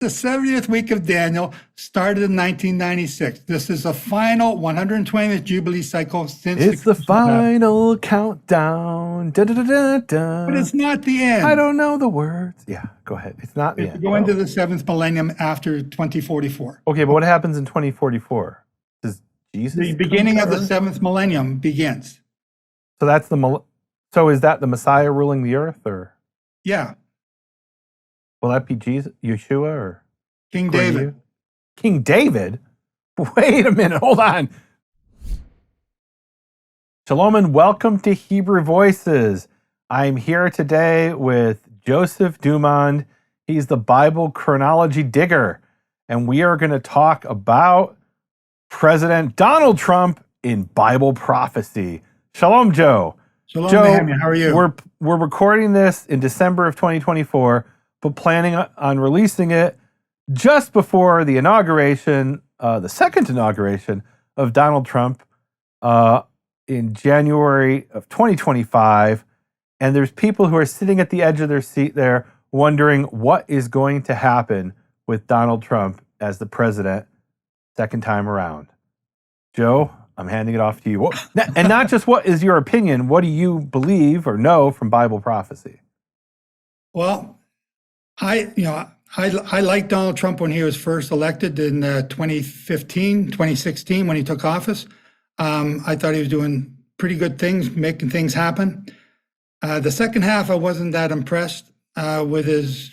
The 70th week of Daniel started in 1996. This is the final 120th Jubilee cycle since It's the Christmas final countdown. Da, da, da, da, da. But it's not the end. I don't know the words. Yeah, go ahead. It's not the We end. go into the seventh millennium after 2044. Okay, but what happens in 2044? Does Jesus? The beginning of the seventh millennium begins. So that's so is that the Messiah ruling the earth, or Yeah, will that be Jesus, Yeshua, or King David. King David? Wait a minute, hold on. Shalom and welcome to Hebrew Voices. I'm here today with Joseph Dumond. He's the Bible chronology digger, and we are going to talk about President Donald Trump in Bible prophecy. Shalom, Joe. Shalom, Joe, Nehemiah. How are you? We're recording this in December of 2024, but planning on releasing it just before the inauguration, the second inauguration of Donald Trump in January of 2025. And there's people who are sitting at the edge of their seat there wondering what is going to happen with Donald Trump as the president second time around. Joe, I'm handing it off to you. And not just what is your opinion, what do you believe or know from Bible prophecy? Well, I liked Donald Trump when he was first elected in 2016, when he took office. I thought he was doing pretty good things, making things happen. The second half, I wasn't that impressed with his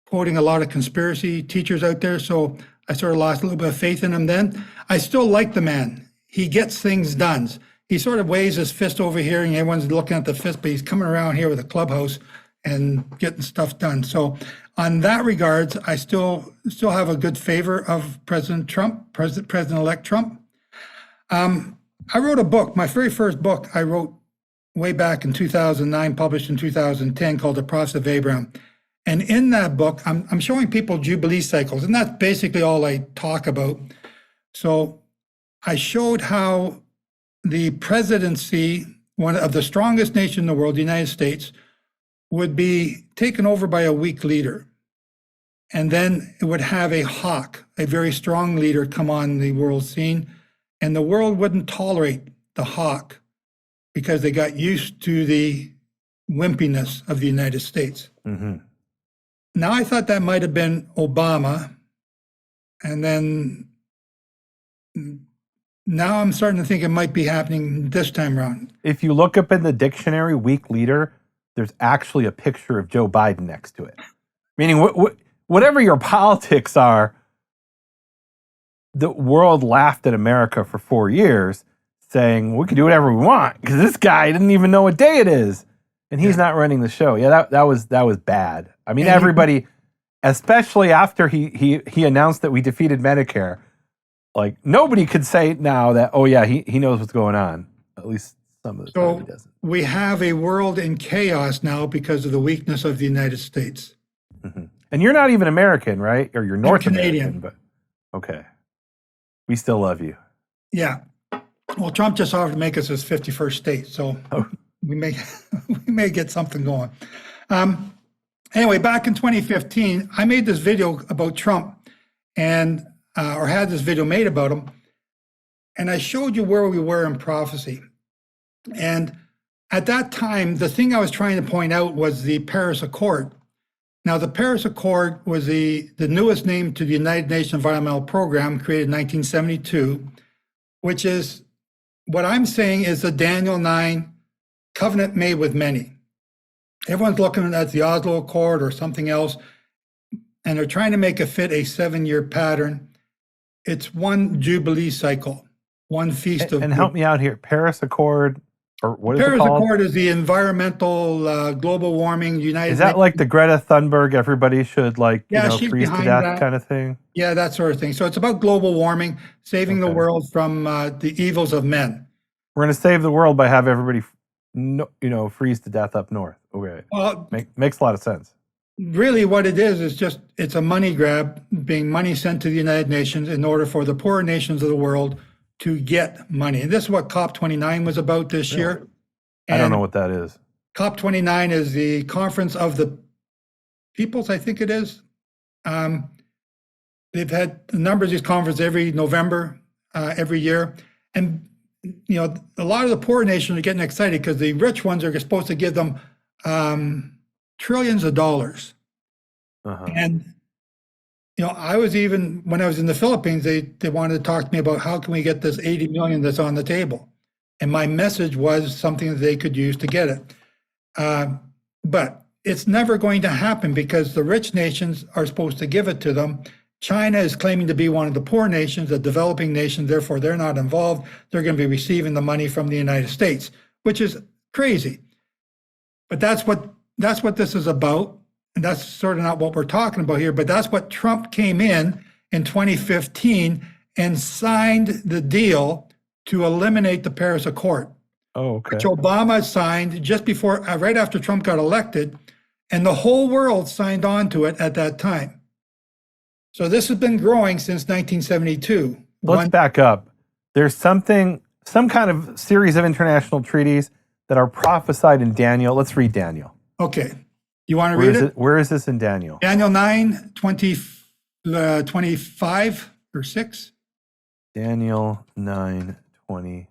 quoting a lot of conspiracy teachers out there. So I sort of lost a little bit of faith in him then. I still like the man. He gets things done. He sort of waves his fist over here and everyone's looking at the fist, but he's coming around here with a clubhouse and getting stuff done. So on that regards, I still have a good favor of President Trump, President-elect Trump. I wrote a book. My very first book I wrote way back in 2009, published in 2010, called The Prophet of Abraham. And in that book, I'm showing people Jubilee cycles, and that's basically all I talk about. So I showed how the presidency, one of the strongest nations in the world, the United States, would be taken over by a weak leader. And then it would have a hawk, a very strong leader, come on the world scene. And the world wouldn't tolerate the hawk because they got used to the wimpiness of the United States. Mm-hmm. Now, I thought that might have been Obama. And then now I'm starting to think it might be happening this time around. If you look up in the dictionary, weak leader, there's actually a picture of Joe Biden next to it. Meaning, whatever your politics are, the world laughed at America for 4 years, saying we can do whatever we want because this guy didn't even know what day it is, and he's not running the show. Yeah, that was bad. I mean, everybody, especially after he announced that we defeated Medicare, like nobody could say now that, oh yeah, he knows what's going on. At least some of the time he doesn't. We have a world in chaos now because of the weakness of the United States. Mm-hmm. And you're not even American, right? Or you're North Canadian. American, but okay. We still love you. Yeah. Well, Trump just offered to make us his 51st state, so we may get something going. Anyway, back in 2015, I made this video about Trump, and or had this video made about him, and I showed you where we were in prophecy. And at that time, the thing I was trying to point out was the Paris Accord. Now, the Paris Accord was the newest name to the United Nations Environmental Program, created in 1972, which is what I'm saying is the Daniel 9 covenant made with many. Everyone's looking at the Oslo Accord or something else, and they're trying to make it fit a 7-year pattern. It's one Jubilee cycle, one feast of... And help me out here, Paris Accord, or what is it called? Paris Accord is the environmental global warming United... Is that like the Greta Thunberg, everybody should freeze to death that kind of thing? Yeah, that sort of thing. So it's about global warming, saving the world from the evils of men. We're going to save the world by have everybody, freeze to death up north. Okay, well, makes a lot of sense. Really what it is just, it's a money grab, being money sent to the United Nations in order for the poorer nations of the world to get money. And this is what COP29 was about this year. I don't know what that is. COP29 is the Conference of the Peoples, I think it is. They've had a number of these conferences every November, every year. And, a lot of the poor nations are getting excited because the rich ones are supposed to give them trillions of dollars. Uh-huh. And, I was even, when I was in the Philippines, they wanted to talk to me about how can we get this 80 million that's on the table. And my message was something that they could use to get it. But it's never going to happen because the rich nations are supposed to give it to them. China is claiming to be one of the poor nations, a developing nation, therefore they're not involved. They're going to be receiving the money from the United States, which is crazy. But that's what this is about. And that's sort of not what we're talking about here, but that's what Trump came in 2015 and signed the deal to eliminate the Paris Accord. Oh, okay. Which Obama signed just before, right after Trump got elected, and the whole world signed on to it at that time. So this has been growing since 1972. Let's back up. There's some kind of series of international treaties that are prophesied in Daniel. Let's read Daniel. Okay. You want to read it? Where is this in Daniel? Daniel 9, 25, verse 6. Daniel 9:20.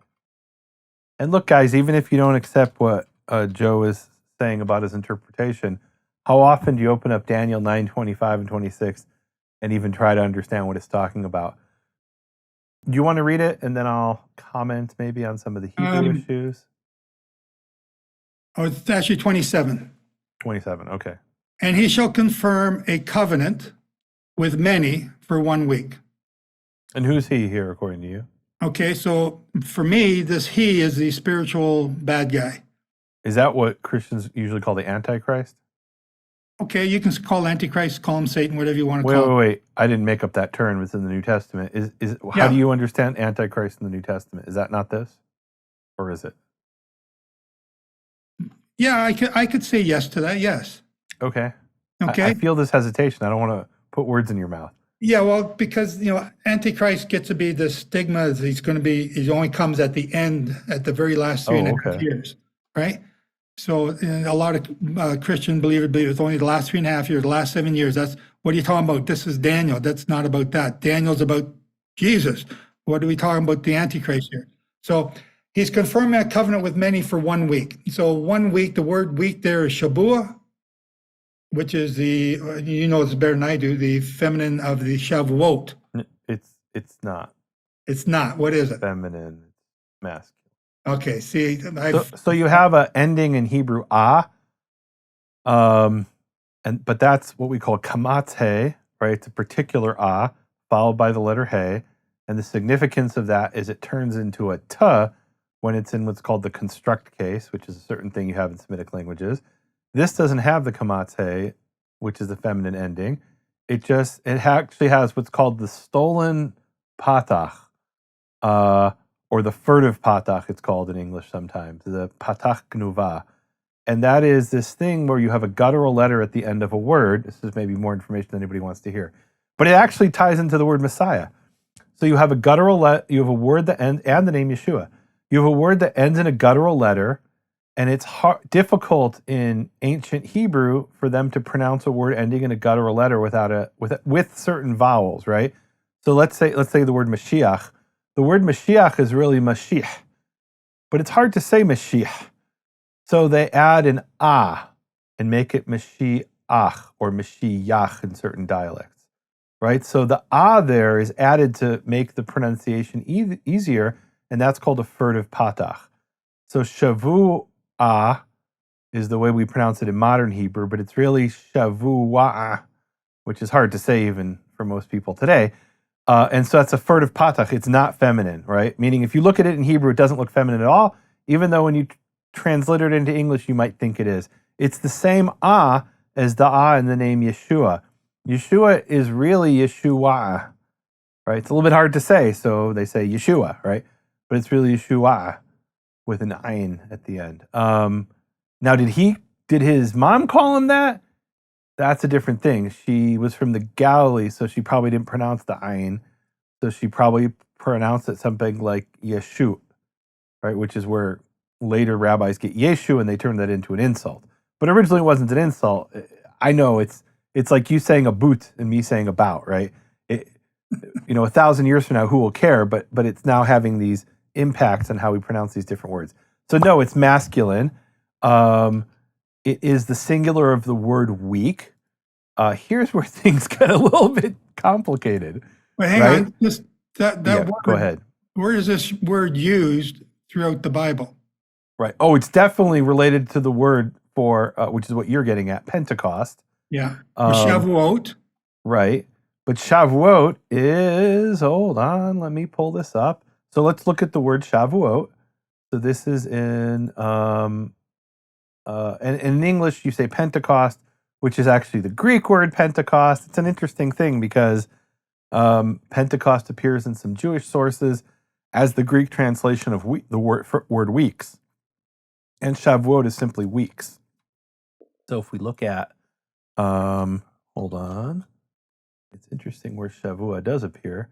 And look, guys, even if you don't accept what Joe is saying about his interpretation, how often do you open up Daniel 9:25 and 26 and even try to understand what it's talking about? Do you want to read it, and then I'll comment maybe on some of the Hebrew issues? Oh, it's actually 27. 27, okay. And he shall confirm a covenant with many for 1 week. And who's he here, according to you? Okay, so for me, this he is the spiritual bad guy. Is that what Christians usually call the Antichrist? Okay, you can call Antichrist, call him Satan, whatever you want to call him. Wait. I didn't make up that term. It's in the New Testament. How do you understand Antichrist in the New Testament? Is that not this? Or is it? Yeah, I could say yes to that, yes. Okay. Okay. I feel this hesitation. I don't want to put words in your mouth. Yeah, well, because, Antichrist gets to be the stigma. He only comes at the end, at the very last 3.5 years, right? So a lot of Christian believers believe it's only the last 3.5 years, the last 7 years. That's what are you talking about? This is Daniel. That's not about that. Daniel's about Jesus. What are we talking about the Antichrist here? So he's confirming a covenant with many for 1 week. So 1 week, the word week there is Shabuah, which is it's better than I do, the feminine of the Shavuot. It's not. It's not. What is it? Feminine. It's masculine. Okay, see, so you have an ending in Hebrew ah, but that's what we call kamatz hey, right? It's a particular ah followed by the letter hey, and the significance of that is it turns into a ta when it's in what's called the construct case, which is a certain thing you have in Semitic languages. This doesn't have the kamatz hey, which is the feminine ending. It actually has what's called the stolen patach, or the furtive patach, it's called in English sometimes, the patach gnuva. And that is this thing where you have a guttural letter at the end of a word. This is maybe more information than anybody wants to hear. But it actually ties into the word Messiah. So you have you have a word that ends, and the name Yeshua. You have a word that ends in a guttural letter, and it's difficult in ancient Hebrew for them to pronounce a word ending in a guttural letter with certain vowels, right? So let's say the word Mashiach. The word Mashiach is really Mashiach, but it's hard to say Mashiach. So they add an ah and make it Mashiach or Mashiach in certain dialects, right? So the ah there is added to make the pronunciation easier, and that's called a furtive patach. So Shavuah is the way we pronounce it in modern Hebrew, but it's really Shavuah, which is hard to say even for most people today. And so that's a furtive patach. It's not feminine, right? Meaning if you look at it in Hebrew, it doesn't look feminine at all, even though when you translate it into English, you might think it is. It's the same ah as the ah in the name Yeshua. Yeshua is really Yeshua, right? It's a little bit hard to say, so they say Yeshua, right? But it's really Yeshua with an ayin at the end. Now, did his mom call him that? That's a different thing. She was from the Galilee, so she probably didn't pronounce the ayin. So she probably pronounced it something like Yeshu, right? Which is where later rabbis get Yeshu and they turn that into an insult. But originally it wasn't an insult. I know it's like you saying a boot and me saying about, right? 1,000 years from now, who will care? But it's now having these impacts on how we pronounce these different words. So no, it's masculine. It is the singular of the word weak. Here's where things get a little bit complicated. But hang right? on, just that Yeah, word, go ahead. where is this word used throughout the Bible? Right. Oh, it's definitely related to the word for, which is what you're getting at, Pentecost. Yeah. Or Shavuot. Right. But Shavuot is, hold on, let me pull this up. So let's look at the word Shavuot. So this is and in English you say Pentecost, which is actually the Greek word Pentecost. It's an interesting thing because Pentecost appears in some Jewish sources as the Greek translation of the word weeks. And Shavuot is simply weeks. So if we look at, hold on. It's interesting where Shavuot does appear.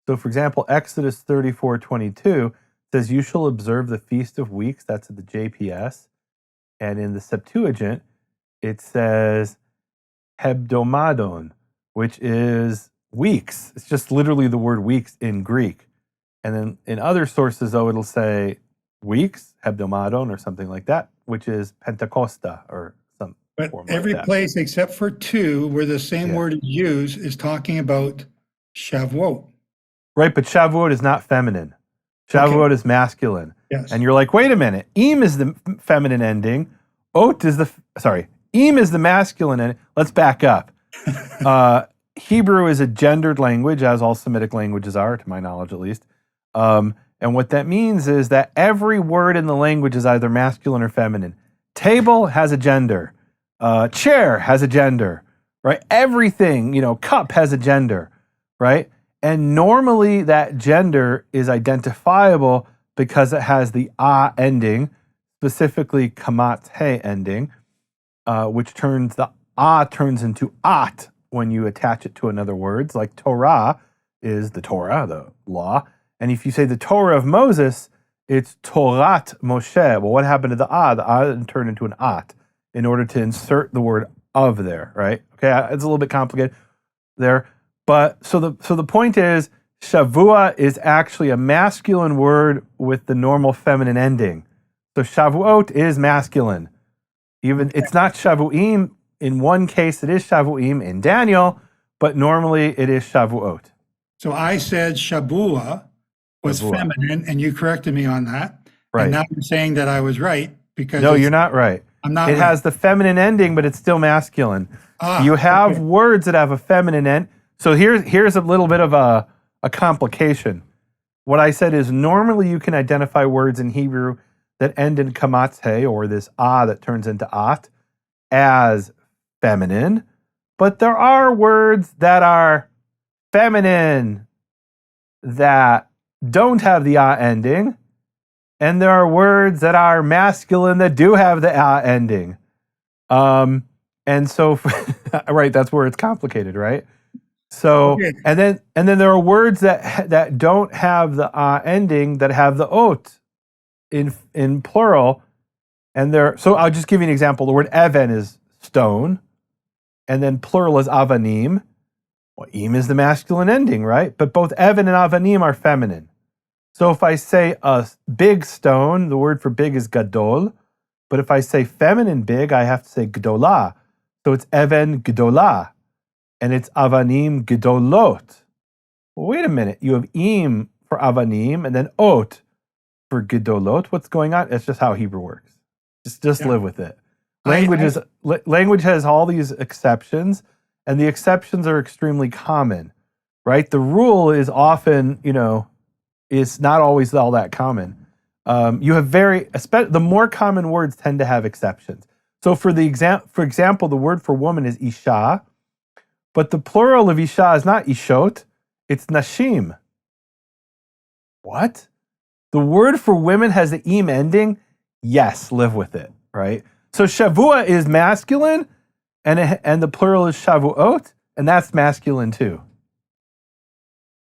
So for example, Exodus 34:22 says, "You shall observe the Feast of Weeks." That's in the JPS. And in the Septuagint, it says hebdomadon, which is weeks. It's just literally the word weeks in Greek. And then in other sources, though, it'll say weeks, hebdomadon, or something like that, which is Pentecosta or some But form every like that. place except for two where the same Yeah. word is used is talking about Shavuot. Right, but Shavuot is not feminine. Shavuot is masculine. Yes. And you're like, wait a minute. Im is the feminine ending. Ot is Im is the masculine ending. Let's back up. Hebrew is a gendered language, as all Semitic languages are, to my knowledge at least. And what that means is that every word in the language is either masculine or feminine. Table has a gender. Chair has a gender, right? Everything, cup has a gender, right? And normally that gender is identifiable because it has the a ending, specifically kamat he ending, which turns the a turns into at when you attach it to another words. Like Torah is the Torah, the law. And if you say the Torah of Moses, it's Torat Moshe. Well, what happened to the a? The a turned into an at in order to insert the word of there, right? Okay, it's a little bit complicated there. But so the point is, Shavua is actually a masculine word with the normal feminine ending. So Shavuot is masculine. Even it's not Shavuim. In one case, it is Shavuim in Daniel, but normally it is Shavuot. So I said Shabua was Shavua. feminine, and you corrected me on that. Right. And now you're saying that I was right because No, you're not right. I'm not. It right. has the feminine ending, but it's still masculine. You have okay. words that have a feminine end. So here's a little bit of a complication. What I said is normally you can identify words in Hebrew that end in kamathe, or this a that turns into at, as feminine, but there are words that are feminine that don't have the a ending, and there are words that are masculine that do have the a ending. And so, right, that's where it's complicated, right? So, Okay. and then there are words that don't have the ending that have the ot in plural, and so I'll just give you an example. The word even is stone, and then plural is avanim. Well, im is the masculine ending, right? But both even and avanim are feminine. So if I say a big stone, the word for big is gadol, but if I say feminine big, I have to say gdolah. So it's even gdolah, and it's avanim gdolot. Well, wait a minute. You have im for avanim and then ot for gdolot. What's going on? It's just how Hebrew works. Just live with it. Language has all these exceptions, and the exceptions are extremely common, right? The rule is often, is not always all that common. You have the more common words tend to have exceptions. So for example, the word for woman is isha, but the plural of isha is not ishot, it's nashim. What? The word for women has the im ending? Yes, live with it, right? So Shavua is masculine, and the plural is Shavuot, and that's masculine too.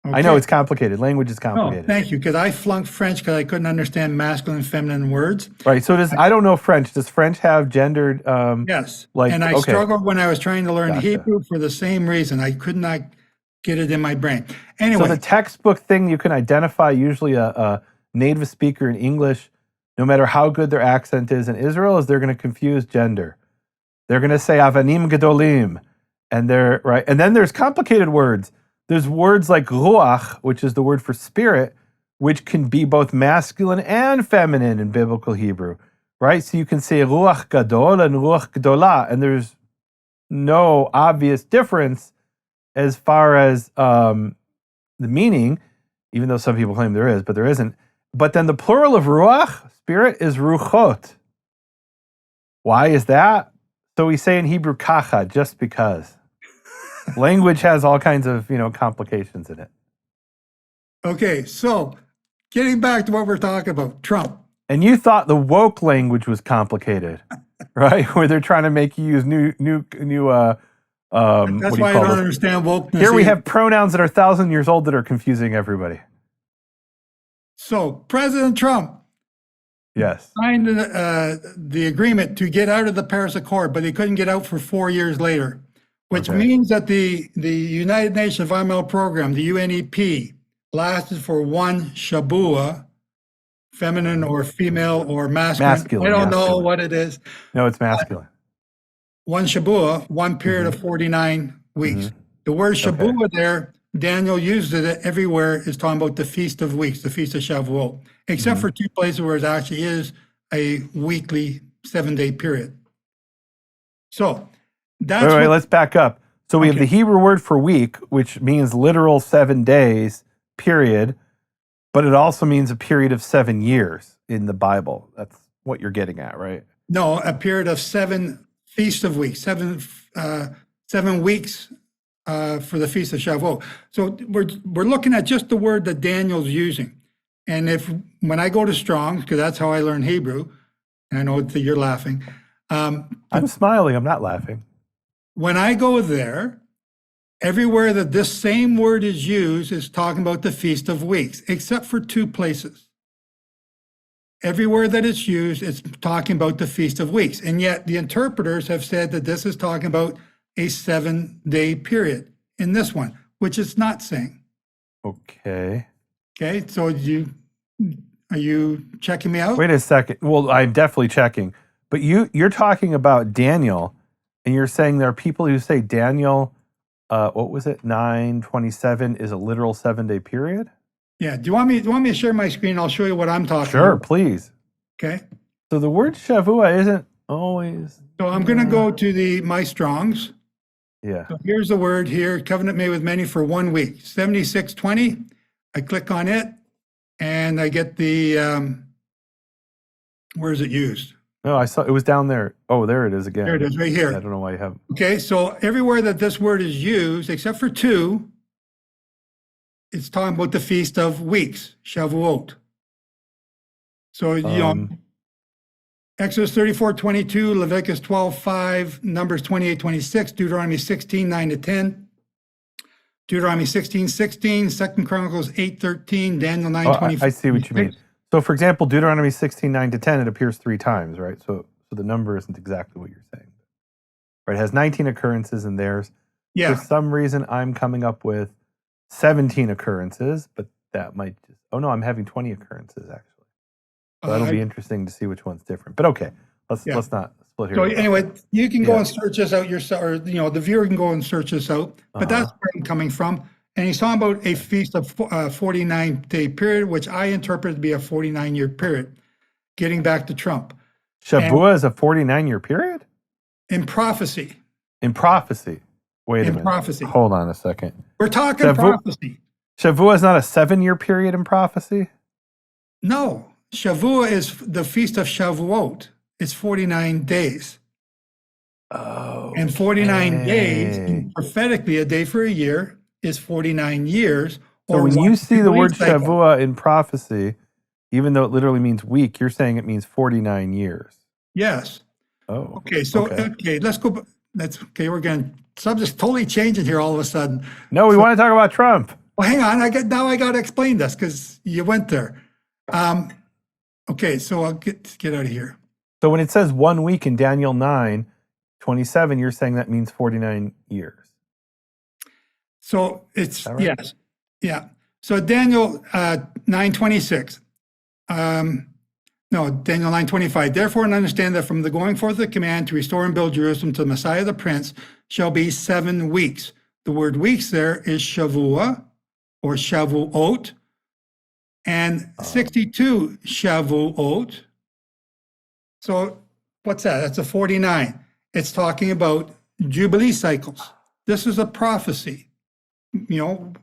Okay. I know it's complicated. Language is No, complicated. thank you, because I flunked French because I couldn't understand masculine and feminine words. Right. So I don't know French. Does French have gendered? Yes. Like, and I okay. struggled when I was trying to learn Gotcha. Hebrew for the same reason. I could not get it in my brain. So Anyway, the textbook thing, you can identify usually a native speaker in English, no matter how good their accent is in Israel, is they're going to confuse gender. They're going to say avanim gedolim, and they're right. And then there's complicated words. There's words like ruach, which is the word for spirit, which can be both masculine and feminine in biblical Hebrew, right? So you can say ruach gadol and ruach gedolah, and there's no obvious difference as far as the meaning, even though some people claim there is, but there isn't. But then the plural of ruach, spirit, is ruchot. Why is that? So we say in Hebrew kacha, just because. Language has all kinds of, complications in it. okay, so getting back to what we're talking about, Trump. And you thought the woke language was complicated, right? Where they're trying to make you use new That's what do why I you don't call this? understand wokeness. Here we either. have pronouns that are 1,000 years old that are confusing everybody. So President Trump Yes. signed the agreement to get out of the Paris Accord, but he couldn't get out for 4 years later, which Okay. means that the United Nations Environmental Program, the UNEP, lasted for one Shabua, feminine or female or masculine. Masculine, I don't know masculine. what it is. No, it's masculine. One Shabua, one period of 49 weeks. The word Shabua there, Daniel used it everywhere, is talking about the Feast of Weeks, the Feast of Shavuot, except for two places where it actually is a weekly 7-day period. So that's Wait, what- let's back up. So we have Okay. the Hebrew word for week, which means literal 7 days, period, but it also means a period of 7 years in the Bible. That's what you're getting at, right? no, a period of 7 Feast of Weeks, 7 weeks for the Feast of Shavuot. So we're looking at just the word that Daniel's using. And when I go to Strong's, because that's how I learn Hebrew, and I know that you're laughing. I'm smiling. I'm not laughing. When I go there, everywhere that this same word is used is talking about the Feast of Weeks, except for two places. Everywhere that it's used, it's talking about the Feast of Weeks. And yet the interpreters have said that this is talking about a 7-day period in this one, which it's not saying. Okay. Okay, so are you checking me out? Wait a second. Well, I'm definitely checking. But you're talking about Daniel, and you're saying there are people who say Daniel, what was it, 9:27 is a literal 7-day period? Yeah. Do you want me to share my screen? I'll show you what I'm talking Sure, about. please. Okay. So the word Shavua isn't always. So I'm going to go to my Strongs. Yeah. So here's the word here, covenant made with many for 1 week, 7620. I click on it and I get the, where is it used? No, I saw it was down there. Oh, there it is again. There it is, right I here. don't know why you have. Okay, so everywhere that this word is used, except for two, it's talking about the Feast of Weeks, Shavuot. So, Exodus 34:22, Leviticus 12:5, Numbers 28:26, Deuteronomy 16:9-10, Deuteronomy 16:16, 2 Chronicles 8:13, Daniel 9:24. I see what you mean. So, for example, Deuteronomy 16:9-10, it appears 3 times, right? So the number isn't exactly what you're saying. Right? It has 19 occurrences in theirs. Yeah, For some reason, I'm coming up with 17 occurrences, but that might just. Oh no, I'm having 20 occurrences actually. So that'll be interesting to see which one's different. But okay, let's not split here. so anyway, you can go Yeah. and search this out yourself, or the viewer can go and search this out. But that's where I'm coming from. And he's talking about a feast of 49-day period, which I interpret to be a 49-year period. Getting back to Trump, Shavua is a 49-year period in prophecy, in prophecy. Wait a in minute. prophecy, Hold on a second. we're talking Shavu- prophecy. Shavua is not a 7-year period in prophecy. No, Shavua is the feast of Shavuot. It's 49 days. Oh. And 49 days, prophetically, a day for a year is 49 years. So or when one you see the word cycle. Shavua in prophecy, even though it literally means week, you're saying it means 49 years. Yes. Oh. Okay, so, okay, let's go. That's okay. We're going subject's totally changing here all of a sudden. No, we want to talk about Trump. Well, hang on. Now I got to explain this because you went there. Okay, so I'll get out of here. So when it says 1 week in Daniel 9:27, you're saying that means 49 years. So it's, that right? yes, yeah. So Daniel 9:26. No, Daniel 9:25. Therefore, and understand that from the going forth of the command to restore and build Jerusalem to the Messiah the Prince shall be 7 weeks. The word weeks there is Shavua or Shavuot, and 62 Shavuot. So what's that? That's a 49. It's talking about Jubilee cycles. This is a prophecy, you know.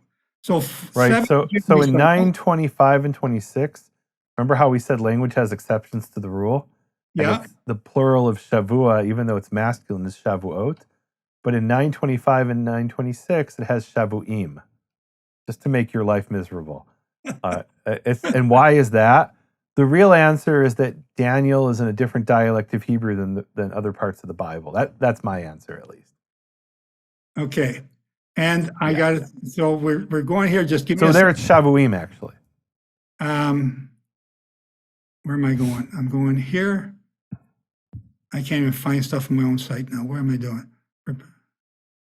So Right. 7 So Jubilee in cycles. 9:25 and 26, remember how we said language has exceptions to the rule? And Yeah. it's the plural of Shavua, even though it's masculine, is Shavuot. But in 9:25 and 9:26, it has Shavuim, just to make your life miserable. And why is that? The real answer is that Daniel is in a different dialect of Hebrew than other parts of the Bible. That's my answer, at least. Okay. And I got it. So we're going here. Just give me So a there it's Shavuim, actually. Where am I going? I'm going here. I can't even find stuff on my own site now. Where am I doing?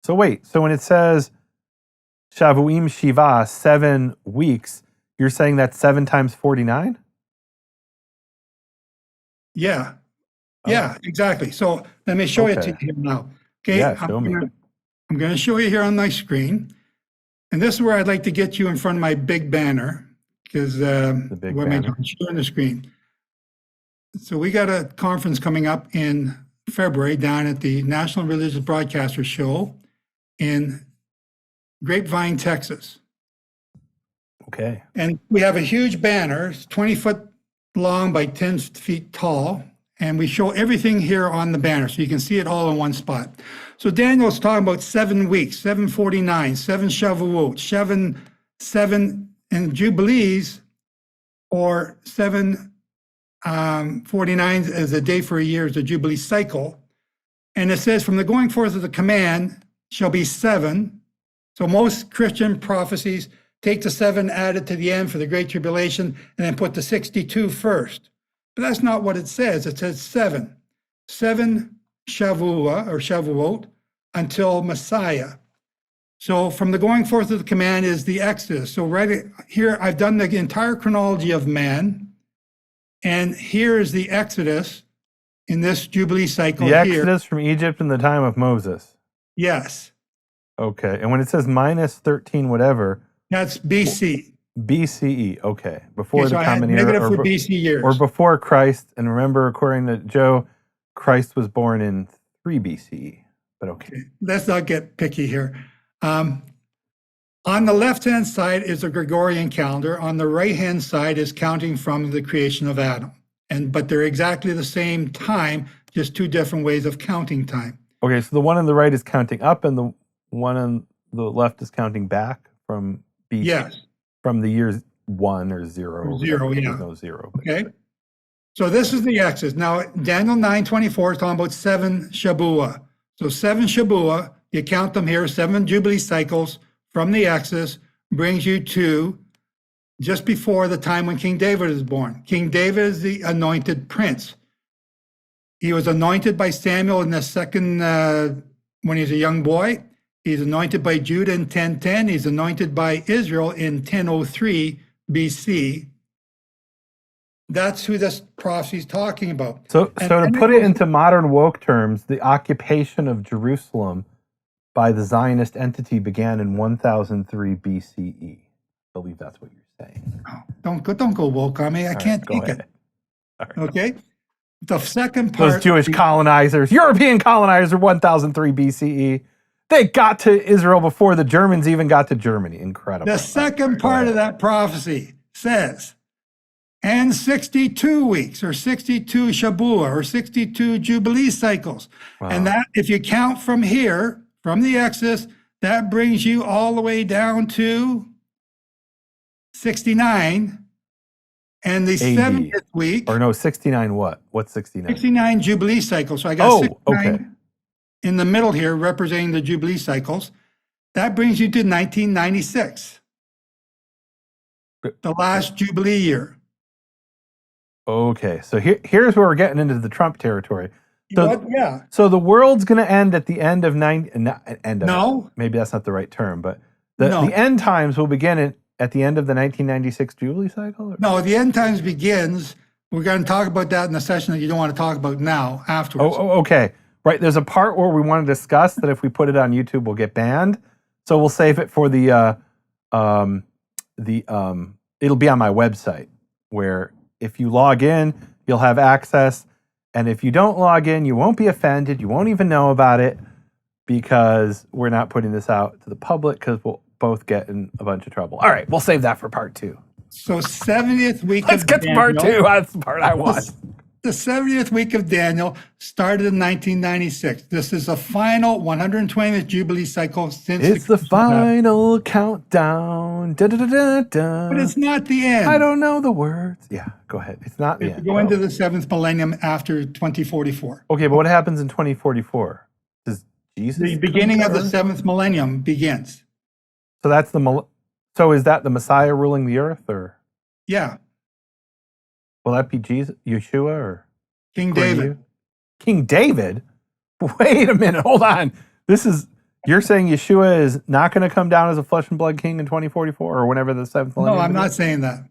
So wait, so when it says Shavuim Shiva, 7 weeks, you're saying that's 7 times 49? Yeah. Yeah, exactly. So let me show it to you Okay. here now. Okay. Yeah, show me. I'm going to show you here on my screen. And this is where I'd like to get you in front of my big banner because big what am I banner. doing? Showing the screen. So we got a conference coming up in February down at the National Religious Broadcaster Show in Grapevine, Texas. Okay. And we have a huge banner, it's 20 foot long by 10 feet tall. And we show everything here on the banner so you can see it all in one spot. So Daniel's talking about 7 weeks, 749, 7 Shavuot, 7 and Jubilees, or 749 as a day for a year is a Jubilee cycle. And it says, from the going forth of the command shall be 7. So most Christian prophecies take the 7 added to the end for the Great Tribulation and then put the 62 first. But that's not what it says. It says 7. 7 Shavua or Shavuot until Messiah. So from the going forth of the command is the Exodus. So right here, I've done the entire chronology of man. And here is the Exodus in this Jubilee cycle The here. Exodus from Egypt in the time of Moses. Yes, Okay. And when it says minus 13 whatever, that's BC. BCE. Okay. Before Okay, so the I had common negative era for BC years. or before Christ. And remember, according to Joe, Christ was born in 3 BCE. But okay. Let's not get picky here. On the left-hand side is the Gregorian calendar. On the right-hand side is counting from the creation of Adam. But they're exactly the same time, just 2 different ways of counting time. Okay, so the one on the right is counting up, and the one on the left is counting back from BC. Yes. From the years 1 or 0. Or 0, yeah. There's no 0. But Okay. So this is the Exodus. Now, Daniel 9:24 is talking about 7 Shabua. So 7 Shabua, you count them here, 7 Jubilee cycles from the Exodus brings you to just before the time when King David is born. King David is the anointed prince. He was anointed by Samuel in the second, when he's a young boy. He's anointed by Judah in 1010. He's anointed by Israel in 1003 BC. That's who this prophecy is talking about. So to put it into modern woke terms, the occupation of Jerusalem by the Zionist entity began in 1003 BCE. I believe that's what you're saying. Don't go woke on me. I can't take it. All right. Okay. The second part. Those Jewish colonizers, European colonizers, 1003 BCE. They got to Israel before the Germans even got to Germany. Incredible. The second part of that prophecy says, and 62 weeks or 62 Shabua or 62 Jubilee cycles. Wow. And that, if you count from here, from the Exodus, that brings you all the way down to 69. And the 70th week. Or no, 69 what? What's 69? 69 Jubilee cycles. So I got 69 okay. in the middle here representing the Jubilee cycles. That brings you to 1996, the last Jubilee year. Okay, so here's where we're getting into the Trump territory. So, yeah. So the world's going to end at the end of No. Maybe that's not the right term, but No. The end times will begin at the end of the 1996 Jubilee cycle? Or? No, the end times begins. We're going to talk about that in the session that you don't want to talk about now, afterwards. Okay. Right. There's a part where we want to discuss that if we put it on YouTube, we'll get banned. So we'll save it for it'll be on my website, where if you log in, you'll have access. And if you don't log in, you won't be offended. You won't even know about it, because we're not putting this out to the public, because we'll both get in a bunch of trouble. All right. We'll save that for part 2. So 70th week Let's of get to part 2. That's the part I want. The 70th week of Daniel started in 1996. This is the final 120th Jubilee cycle since It's the final countdown. Da, da, da, da, da. But it's not the end. I don't know the words. Yeah, go ahead. It's not the We end. go into the 7th millennium after 2044. Okay, but what happens in 2044? Does Jesus? The beginning of the come? 7th millennium begins. So that's So is that the Messiah ruling the earth, or Yeah, will that be Jesus, Yeshua, or King according to David. you? King David? Wait a minute. Hold on. You're saying Yeshua is not going to come down as a flesh and blood king in 2044 or whenever the 7th millennium? No, I'm not begins? saying that.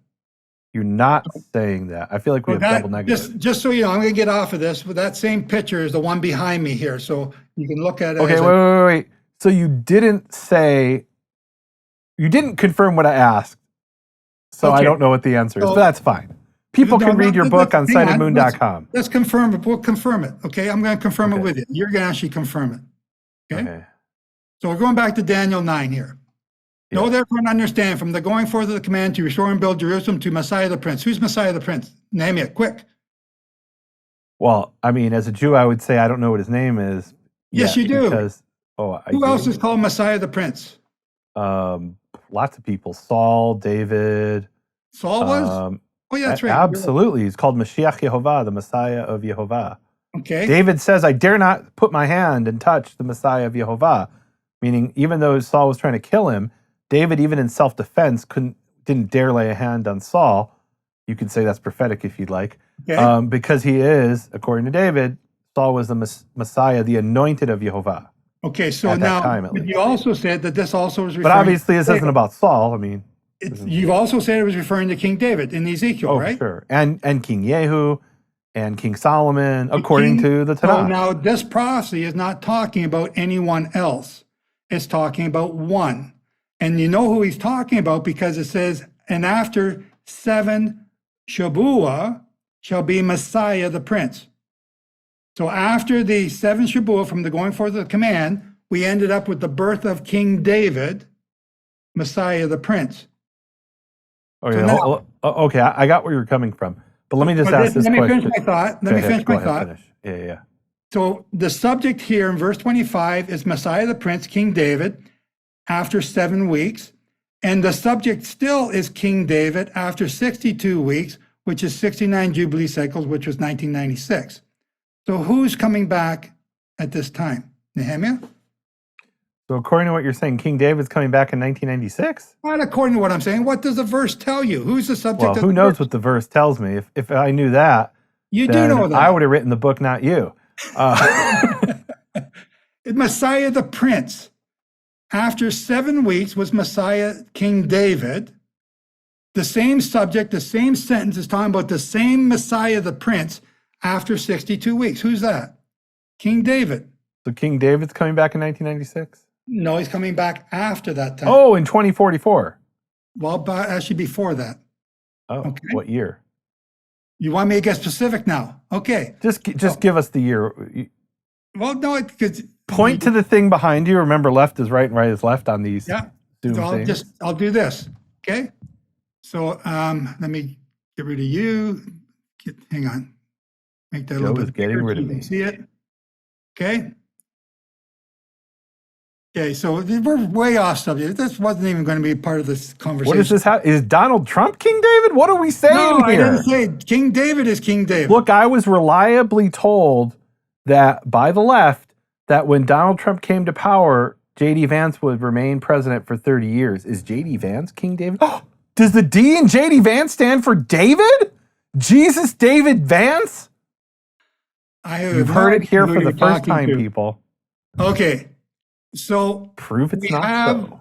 You're not saying that. I feel like we have double negatives. Just so you know, I'm going to get off of this, but that same picture is the one behind me here. So you can look at it. Okay, as wait. So you didn't confirm what I asked. So I Okay. don't know what the answer is, So- but that's fine. People No, can no, read your let- book on hang on. sightedmoon.com. Let's confirm it. We'll confirm it. Okay, I'm going to confirm Okay. it with you. You're going to actually confirm it. Okay. Okay. So we're going back to Daniel 9 here. Yeah. Know therefore and understand, from the going forth of the command to restore and build Jerusalem to Messiah the Prince. Who's Messiah the Prince? Name it, quick. Well, I mean, as a Jew, I would say I don't know what his name is. Yes, yet, you do. Because, I Who do. else is called Messiah the Prince? Lots of people. Saul, David. Saul was? Oh, yeah, that's right. Absolutely. He's called Mashiach Yehovah, the Messiah of Yehovah. Okay. David says, I dare not put my hand and touch the Messiah of Yehovah. Meaning, even though Saul was trying to kill him, David, even in self-defense, didn't dare lay a hand on Saul. You could say that's prophetic if you'd like. Okay. Because he is, according to David, Saul was the Messiah, the anointed of Yehovah. Okay, so at that now, time, at but least. you also said that this also was referring But obviously, this to isn't about Saul. I mean, you've also said it was referring to King David in Ezekiel, right? sure. And King Yehu and King Solomon, according to the So Tanakh. now this prophecy is not talking about anyone else. It's talking about one. And you know who he's talking about, because it says, and after 7 Shabuah shall be Messiah the Prince. So after the 7 Shabuah from the going forth of the command, we ended up with the birth of King David, Messiah the Prince. Okay, So now- okay, I got where you're coming from. But let me just But ask this let me question. finish my thought. Let me Go finish my ahead, thought. finish. Yeah. So the subject here in verse 25 is Messiah the Prince, King David, after 7 weeks. And the subject still is King David after 62 weeks, which is 69 Jubilee cycles, which was 1996. So who's coming back at this time? Nehemiah? So according to what you're saying, King David's coming back in 1996? Not according to what I'm saying. What does the verse tell you? Who's the subject Well, of who the knows verse? what the verse tells me? If I knew that, You do then know that. I would have written the book, not you. Messiah the Prince. After 7 weeks was Messiah King David. The same subject, the same sentence is talking about the same Messiah the Prince after 62 weeks. Who's that? King David. So King David's coming back in 1996? No, he's coming back after that time. Oh, in 2044. Well, but actually before that. Oh, Okay. what year? You want me to get specific now? Okay. Just give us the year. Well, no, because Point to the thing behind you. Remember, left is right and right is left on these yeah. Zoom So things. I'll do this. Okay. So let me get rid of you. Hang on. Make that a little Joe is bit getting bigger rid so of you can me. see it. Okay. Okay, so we're way off subject. This wasn't even going to be part of this conversation. What is this? Is Donald Trump King David? What are we saying No, I here? didn't say King David is King David. Look, I was reliably told that by the left that when Donald Trump came to power, J.D. Vance would remain president for 30 years. Is J.D. Vance King David? Does the D in J.D. Vance stand for David? Jesus David Vance? I have You've no heard it idea here who for the you're first talking time, to. people. Okay, so Prove it's we not have so.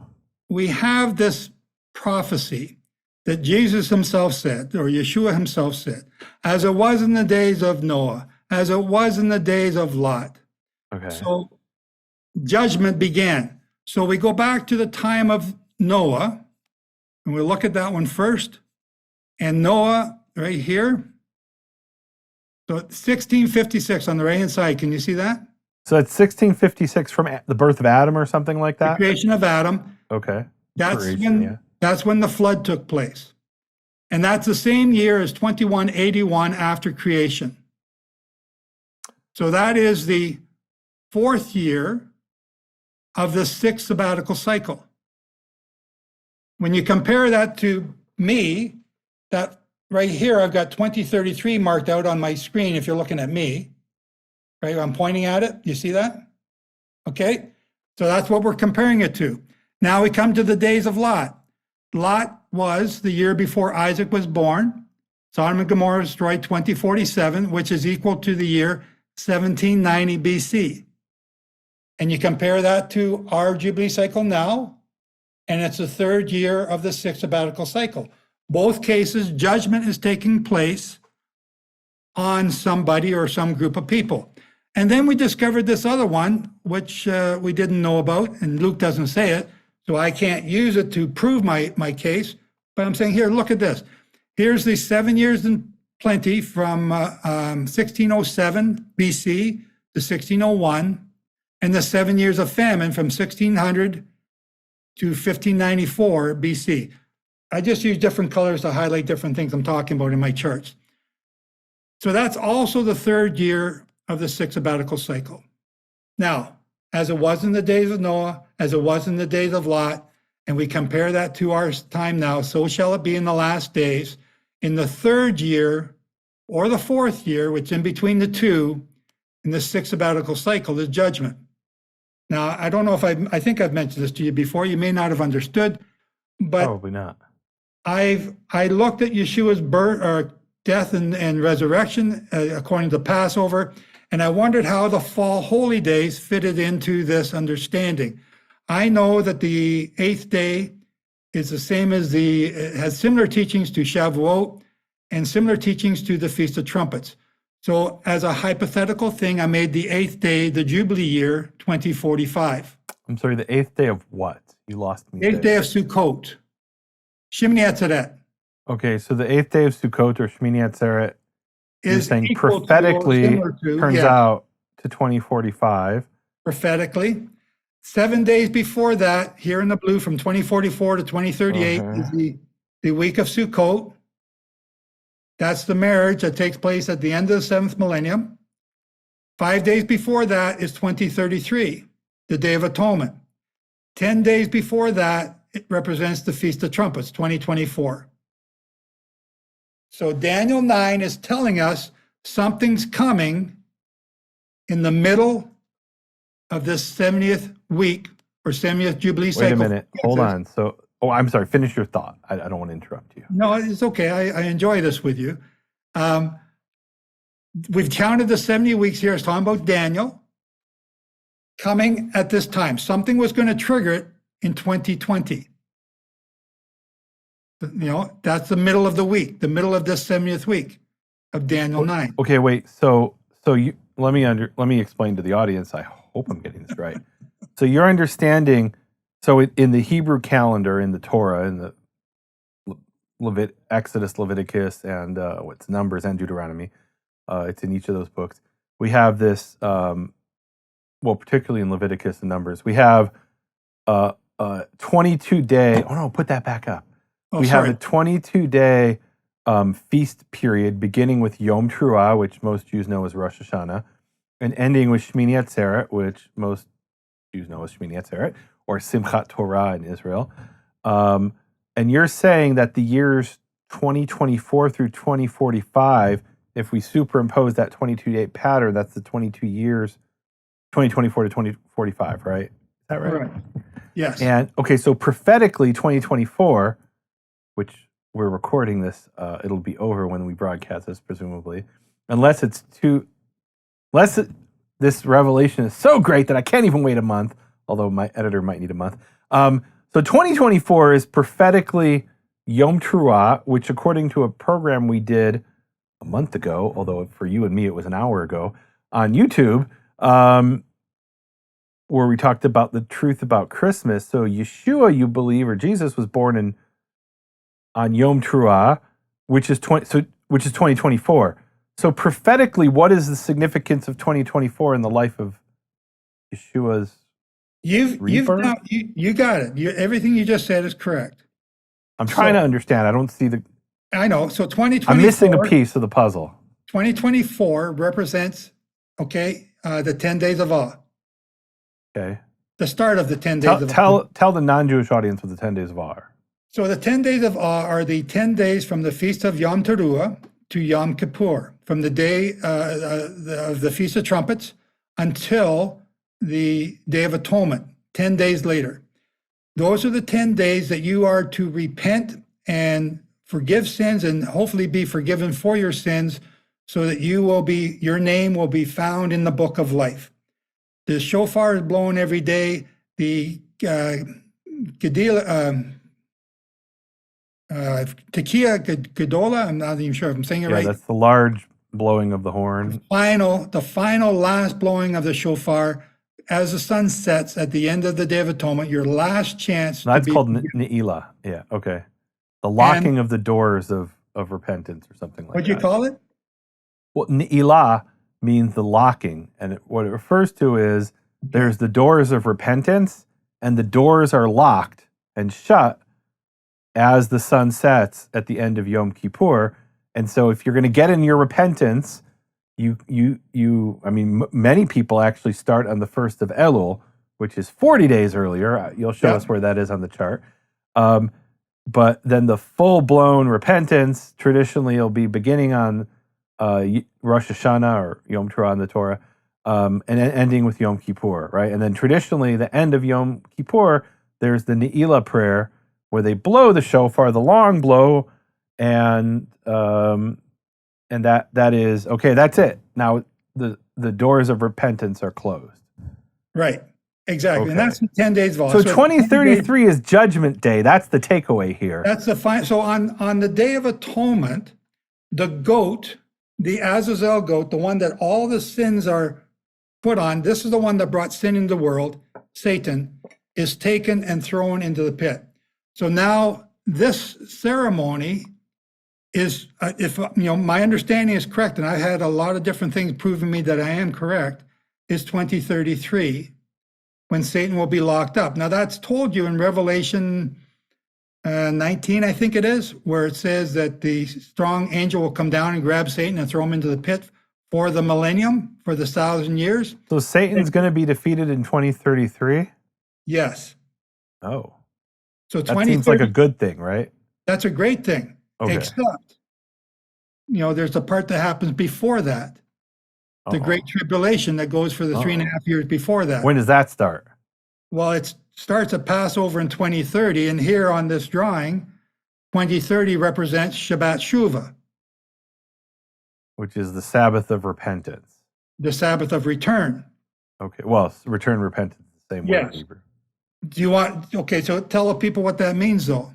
we have this prophecy that Jesus himself said, or Yeshua himself said, as it was in the days of Noah, as it was in the days of Lot. Okay. So judgment began. So we go back to the time of Noah, and we look at that one first. And Noah, right here. So 1656 on the right-hand side. Can you see that? So it's 1656 from the birth of Adam or something like The that? creation of Adam. Okay. That's Creation, when that's when the flood took place. And that's the same year as 2181 after creation. So that is the 4th year of the 6th sabbatical cycle. When you compare that to me, that right here, I've got 2033 marked out on my screen if you're looking at me. Right, I'm pointing at it. You see that? Okay, so that's what we're comparing it to. Now we come to the days of Lot. Lot was the year before Isaac was born. Sodom and Gomorrah destroyed 2047, which is equal to the year 1790 BC. And you compare that to our Jubilee cycle now, and it's the 3rd year of the 6th sabbatical cycle. Both cases, judgment is taking place on somebody or some group of people. And then we discovered this other one, which we didn't know about, and Luke doesn't say it, so I can't use it to prove my case. But I'm saying, here, look at this. Here's the 7 years in plenty from 1607 BC to 1601, and the 7 years of famine from 1600 to 1594 BC. I just use different colors to highlight different things I'm talking about in my charts. So that's also the 3rd year of the 6th sabbatical cycle. Now, as it was in the days of Noah, as it was in the days of Lot, and we compare that to our time now, so shall it be in the last days. In the 3rd year or the 4th year, which in between the two, in the 6th sabbatical cycle is judgment. Now, I don't know if I think I've mentioned this to you before. You may not have understood, but Probably not. I looked at Yeshua's birth or death and resurrection according to Passover, and I wondered how the fall holy days fitted into this understanding. I know that the 8th day is the same as it has similar teachings to Shavuot and similar teachings to the Feast of Trumpets. So as a hypothetical thing, I made the 8th day the Jubilee year 2045. I'm sorry, the 8th day of what? You lost me. 8th day of Sukkot. Shemini Atzeret. Okay, so the 8th day of Sukkot or Shmini Atzeret, you're Is saying equal to or prophetically similar to, turns yeah, out to 2045. prophetically. 7 days before that, here in the blue, from 2044 to 2038, is the week of Sukkot. That's the marriage that takes place at the end of the 7th millennium. 5 days before that is 2033, the Day of Atonement. 10 days before that, it represents the Feast of Trumpets, 2024. So Daniel 9 is telling us something's coming in the middle of this 70th week or 70th Jubilee cycle. Wait a minute. Hold on. So, I'm sorry. Finish your thought. I don't want to interrupt you. No, it's okay. I enjoy this with you. We've counted the 70 weeks here. It's talking about Daniel coming at this time. Something was going to trigger it in 2020. That's the middle of the week, the middle of this 70th week of Daniel 9. Okay, wait. So you let me explain to the audience. I hope I'm getting this right. So you're understanding. So in the Hebrew calendar, in the Torah, in the Exodus, Leviticus, and Numbers and Deuteronomy, it's in each of those books. We have this. Particularly in Leviticus and Numbers, we have 22-day. Oh no, put that back up. We have a 22-day feast period beginning with Yom Teruah, which most Jews know as Rosh Hashanah, and ending with Shmini Atzeret, which most Jews know as Shmini Atzeret, or Simchat Torah in Israel. And you're saying that the years 2024 through 2045, if we superimpose that 22-day pattern, that's the 22 years, 2024 to 2045, right? Is that right? Right. Yes. And okay, so prophetically 2024, which we're recording this, it'll be over when we broadcast this, presumably, unless this revelation is so great that I can't even wait a month, although my editor might need a month. So 2024 is prophetically Yom Teruah, which according to a program we did a month ago, although for you and me it was an hour ago, on YouTube, where we talked about the truth about Christmas. So Yeshua, you believe, or Jesus was born on Yom Teruah, which is 2024. So prophetically, what is the significance of 2024 in the life of Yeshua's You've rebirth? now, you got it. Everything you just said is correct. I'm trying So- to understand. I don't see I know. So 2024. I'm missing a piece of the puzzle. 2024 represents, the 10 days of awe, Okay. the start of the 10 days of awe. Tell the non-Jewish audience what the 10 days of awe are. So the 10 days of awe are the 10 days from the feast of Yom Teruah to Yom Kippur, from the day of the Feast of Trumpets until the Day of Atonement, 10 days later. Those are the 10 days that you are to repent and forgive sins and hopefully be forgiven for your sins so that your name will be found in the book of life. The shofar is blown every day. The Tekiah Gedola, I'm not even sure if I'm saying it Yeah, right. that's the large blowing of the horn. The final last blowing of the shofar as the sun sets at the end of the Day of Atonement, your last chance. That's to be called Ne'ilah. Yeah, okay. The locking of the doors of repentance or something like that. What do you call it? Well, Ne'ilah means the locking. And what it refers to is there's the doors of repentance, and the doors are locked and shut as the sun sets at the end of Yom Kippur. And so if you're going to get in your repentance, many people actually start on the 1st of Elul, which is 40 days earlier. You'll show us where that is on the chart. But then the full-blown repentance traditionally will be beginning on Rosh Hashanah or Yom Teruah in the Torah, and then ending with Yom Kippur, right? And then traditionally, the end of Yom Kippur, there's the Ne'ilah prayer where they blow the shofar, the long blow, and that is okay. That's it. Now the doors of repentance are closed. Right. Exactly. Okay. And that's the 10 days of awe. So 2033 is Judgment Day. That's the takeaway here. That's the fine. So on the Day of Atonement, the goat, the Azazel goat, the one that all the sins are put on, this is the one that brought sin into the world, Satan, is taken and thrown into the pit. So now this ceremony is, if my understanding is correct, and I've had a lot of different things proving me that I am correct, is 2033, when Satan will be locked up. Now that's told you in Revelation 19, I think it is, where it says that the strong angel will come down and grab Satan and throw him into the pit for the millennium, for the 1,000 years. So Satan's going to be defeated in 2033? Yes. Oh. So That seems like a good thing, right? That's a great thing. Okay. Except, there's a part that happens before that. The Uh-oh. Great Tribulation that goes for the 3.5 years before that. When does that start? Well, it starts at Passover in 2030, and here on this drawing, 2030 represents Shabbat Shuvah, Which is the Sabbath of repentance. the Sabbath of return. Okay. Well, return repentance is the same word in Yes. Hebrew. Do you want, so tell the people what that means, though.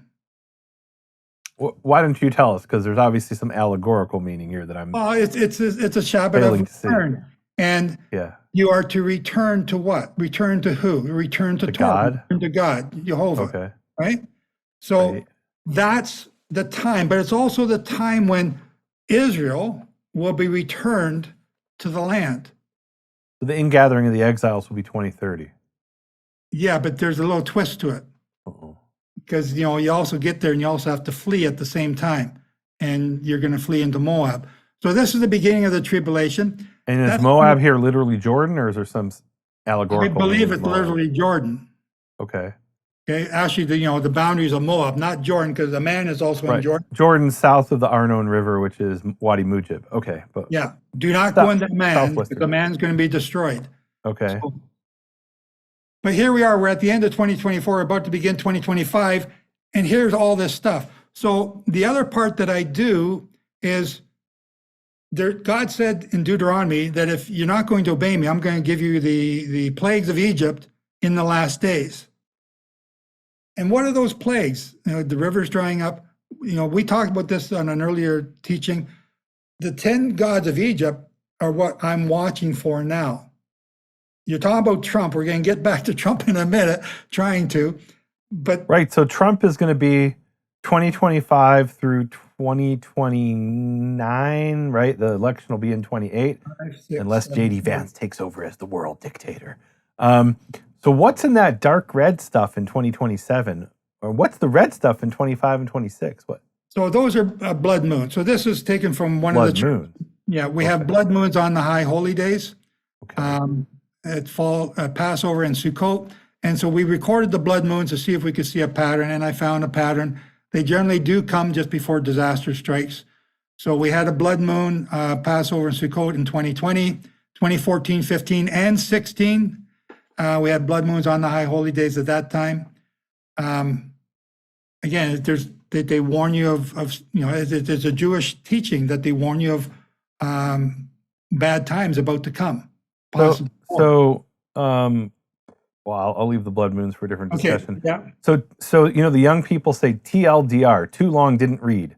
Why don't you tell us? Because there's obviously some allegorical meaning here that I'm. Well, it's a Shabbat Failing of to see. return. And Yeah. you are to return to what? Return to who? Return to To Torah. God? Return to God, Jehovah. Okay. Right? So Right. that's the time, but it's also the time when Israel will be returned to the land. So the ingathering of the exiles will be 2030. Yeah, but there's a little twist to it Uh-oh. because, you also get there and you also have to flee at the same time, and you're going to flee into Moab. So this is the beginning of the tribulation. And is That's Moab here literally Jordan, or is there some I allegorical? believe meaning it's of Moab? literally Jordan. Okay. Okay, actually, the boundaries of Moab, not Jordan, because the man is also in Right. Jordan. Jordan south of the Arnon River, which is Wadi Mujib. Okay. But Yeah, do not go into man, southwestern. because the man's going to be destroyed. okay. But here we are, we're at the end of 2024, we're about to begin 2025, and here's all this stuff. So the other part that I do is God said in Deuteronomy that if you're not going to obey me, I'm going to give you the plagues of Egypt in the last days. And what are those plagues? The rivers drying up. We talked about this on an earlier teaching. The 10 gods of Egypt are what I'm watching for now. You're talking about Trump. We're going to get back to Trump in a minute, trying to. But right. So Trump is going to be 2025 through 2029, right? The election will be in 28, 5, 6, unless 7, JD Vance takes over as the world dictator. So what's in that dark red stuff in 2027? Or what's the red stuff in 25 and 26? What? So those are blood moons. So this is taken from one of Blood the moon. Yeah, we have blood moons on the high holy days. Okay. At fall, Passover and Sukkot. And so we recorded the blood moons to see if we could see a pattern, and I found a pattern. They generally do come just before disaster strikes. So we had a blood moon, Passover and Sukkot in 2020, 2014, 15, and 16. We had blood moons on the high holy days at that time. Again, they warn you of there's a Jewish teaching that they warn you of bad times about to come. So, well, I'll leave the blood moons for a different discussion. Okay, yeah. So the young people say TLDR, too long, didn't read.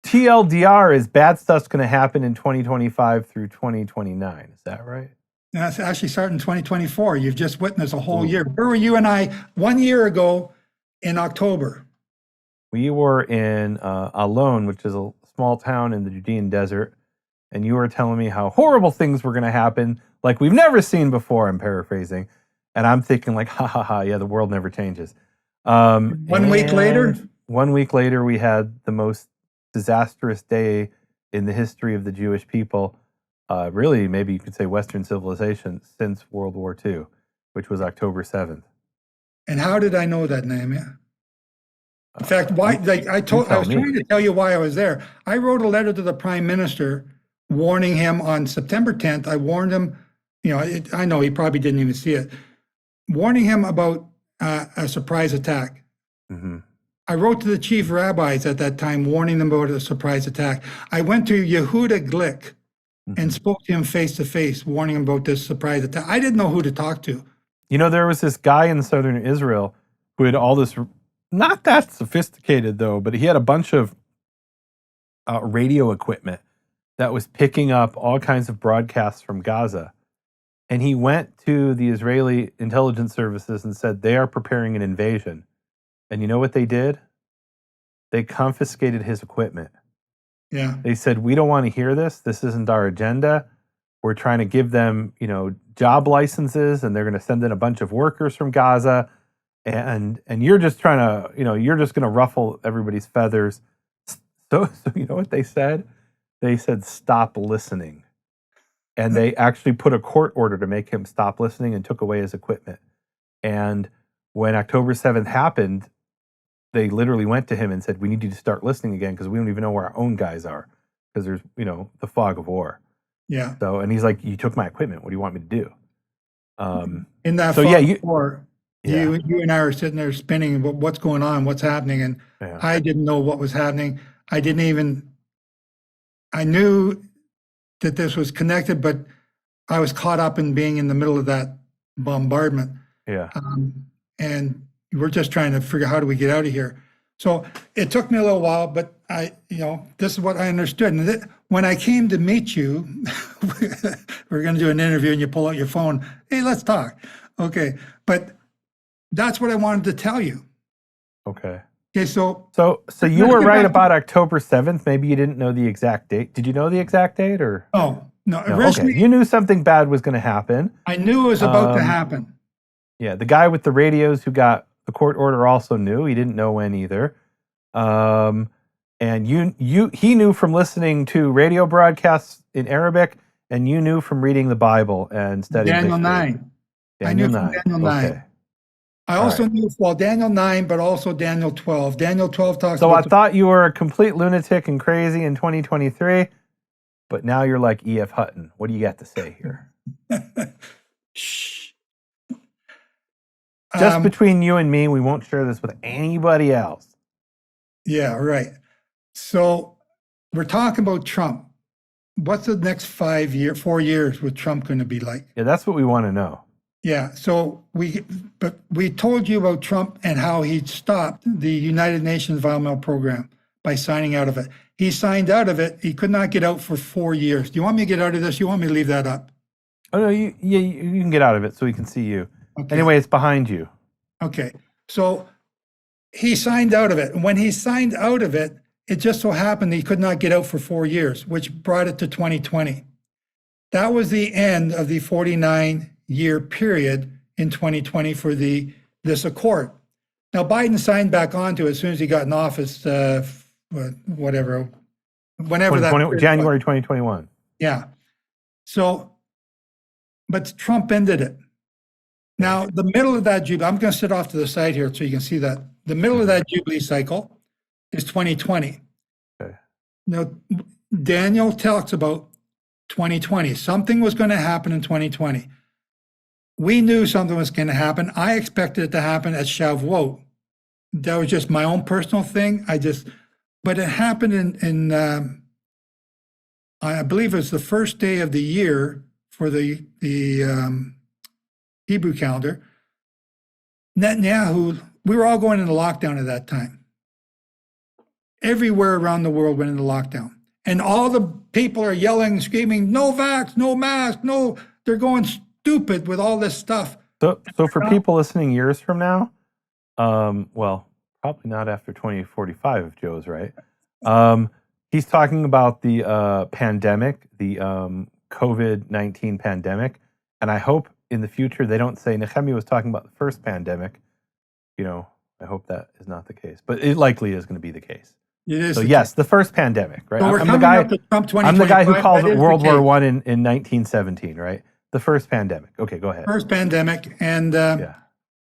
TLDR is bad stuff's going to happen in 2025 through 2029. Is that right? That's actually starting in 2024. You've just witnessed a whole year. Where were you and I 1 year ago in October? We were in Alon, which is a small town in the Judean desert, and you were telling me how horrible things were going to happen, like we've never seen before. I'm paraphrasing, and I'm thinking like, ha ha ha, yeah, the world never changes. 1 week later? 1 week later, we had the most disastrous day in the history of the Jewish people. Really, maybe you could say Western civilization since World War II, which was October 7th. And how did I know that, Nehemiah? In fact, why? I was trying to tell you why I was there. I wrote a letter to the Prime Minister warning him on September 10th. I warned him, I know he probably didn't even see it, warning him about a surprise attack. Mm-hmm. I wrote to the chief rabbis at that time, warning them about a surprise attack. I went to Yehuda Glick and spoke to him face to face, warning him about this surprise attack. I didn't know who to talk to. There was this guy in southern Israel who had all this, not that sophisticated though, but he had a bunch of radio equipment that was picking up all kinds of broadcasts from Gaza. And he went to the Israeli intelligence services and said, they are preparing an invasion. And you know what they did? They confiscated his equipment. Yeah. They said, we don't want to hear this. This isn't our agenda. We're trying to give them, job licenses, and they're going to send in a bunch of workers from Gaza. And you're just trying to, you're just going to ruffle everybody's feathers. So you know what they said? They said, stop listening. And they actually put a court order to make him stop listening and took away his equipment. And when October 7th happened, they literally went to him and said, we need you to start listening again because we don't even know where our own guys are because there's, the fog of war. Yeah. So, and he's like, you took my equipment. What do you want me to do? In that fog of war, you and I were sitting there spinning what's going on, what's happening. And I didn't know what was happening. I knew that this was connected, but I was caught up in being in the middle of that bombardment. Yeah. And we're just trying to figure out how do we get out of here. So it took me a little while, but this is what I understood. And when I came to meet you, we're going to do an interview and you pull out your phone. Hey, let's talk. Okay. But that's what I wanted to tell you. Okay. Okay. So you were right about October 7th. Maybe you didn't know the exact date. Did you know the exact date or? No. Okay. You knew something bad was going to happen. I knew it was about to happen. Yeah. The guy with the radios who got the court order also knew. He didn't know when either. And he knew from listening to radio broadcasts in Arabic, and you knew from reading the Bible and studying Daniel history. 9. I knew from Daniel 9. Okay. I also knew, Daniel 9, but also Daniel 12. Daniel 12 talks So about... I thought you were a complete lunatic and crazy in 2023, but now you're like E.F. Hutton. What do you got to say here? Shh. Just between you and me, we won't share this with anybody else. Yeah, right. So we're talking about Trump. What's the next 4 years with Trump going to be like? Yeah, that's what we want to know. Yeah, so we told you about Trump and how he stopped the United Nations Environmental Program by signing out of it. He signed out of it. He could not get out for 4 years. Do you want me to get out of this? You want me to leave that up? Oh no, you can get out of it so we can see you. Okay. Anyway, it's behind you. Okay. So he signed out of it. And when he signed out of it, it just so happened he could not get out for 4 years, which brought it to 2020. That was the end of the 49-year period in 2020 for this accord. Now, Biden signed back onto it as soon as he got in office, whenever that January 2021. Yeah. So, but Trump ended it. Now, the middle of that Jubilee, I'm going to sit off to the side here so you can see that. The middle of that Jubilee cycle is 2020. Okay. Now, Daniel talks about 2020. Something was going to happen in 2020. We knew something was going to happen. I expected it to happen at Shavuot. That was just my own personal thing. But it happened in I believe it was the first day of the year for the Hebrew calendar. Netanyahu, we were all going into lockdown at that time. Everywhere around the world went into lockdown. And all the people are yelling, screaming, no vax, no mask, no, they're going stupid with all this stuff. So for people listening years from now, well, probably not after 2045 if Joe's right. He's talking about the pandemic, the COVID-19 pandemic. And I hope in the future they don't say Nehemiah was talking about the first pandemic. You know, I hope that is not the case, but it likely is going to be the case. It is. So yes, the first pandemic, right? So I'm the guy. I'm the guy who calls that it is World the War case. I in 1917, right? The first pandemic. Okay, go ahead. First pandemic, and Yeah.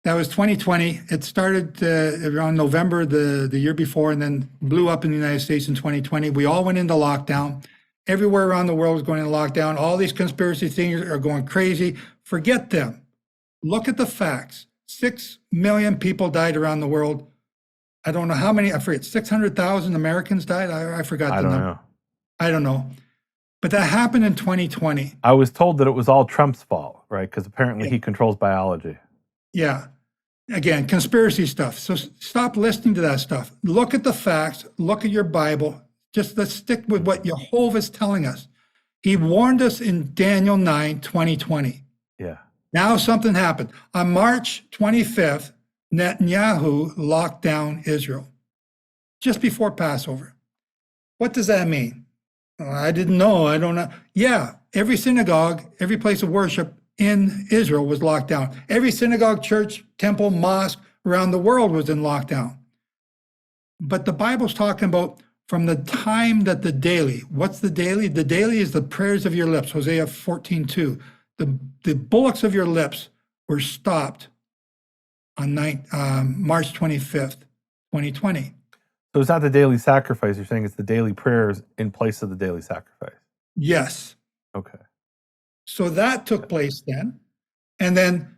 that was 2020. It started around November the year before, and then blew up in the United States in 2020. We all went into lockdown. Everywhere around the world was going into lockdown. All these conspiracy things are going crazy. Forget them. Look at the facts. 6 million people died around the world. I don't know how many, I forget, 600,000 Americans died? I forgot I the don't number. know. I don't know. But that happened in 2020. I was told that it was all Trump's fault, right? Because apparently he controls biology. Yeah. Again, conspiracy stuff. So stop listening to that stuff. Look at the facts. Look at your Bible. Just let's stick with what Jehovah is telling us. He warned us in Daniel 9, 2020. Yeah. Now something happened. On March 25th, Netanyahu locked down Israel just before Passover. What does that mean? I didn't know. I don't know. Yeah, every synagogue, every place of worship in Israel was locked down. Every synagogue, church, temple, mosque around the world was in lockdown. But the Bible's talking about from the time that the daily, what's the daily? The daily is the prayers of your lips, Hosea 14:2. The bullocks of your lips were stopped on March 25th, 2020. So it's not the daily sacrifice. You're saying it's the daily prayers in place of the daily sacrifice. Yes. Okay. So that took place then. And then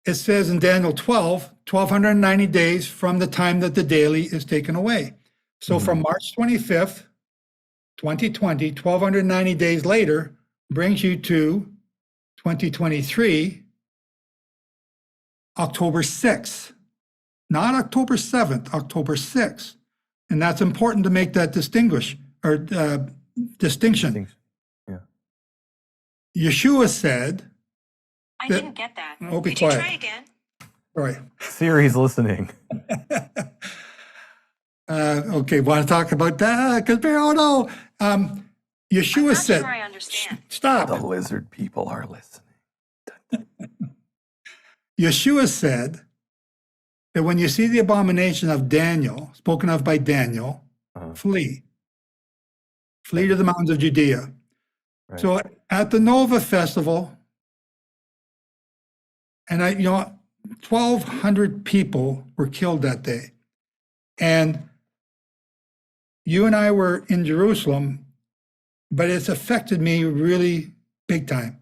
it says in Daniel 12, 1,290 days from the time that the daily is taken away. So from March 25th, 2020, 1,290 days later brings you to 2023, October 6th. Not October 7th, October 6th. And that's important to make that distinction. Yeah. Yeshua said, I didn't get that. Oh, be Could quiet. you try again? sorry, Siri's listening. okay, want to talk about that? Because, oh no, Yeshua I'm not said, sure I understand. stop. The lizard people are listening. Yeshua said that when you see the abomination of Daniel, spoken of by Daniel, flee. Flee to the mountains of Judea. Right. So at the Nova Festival, and 1,200 people were killed that day. And you and I were in Jerusalem, but it's affected me really big time.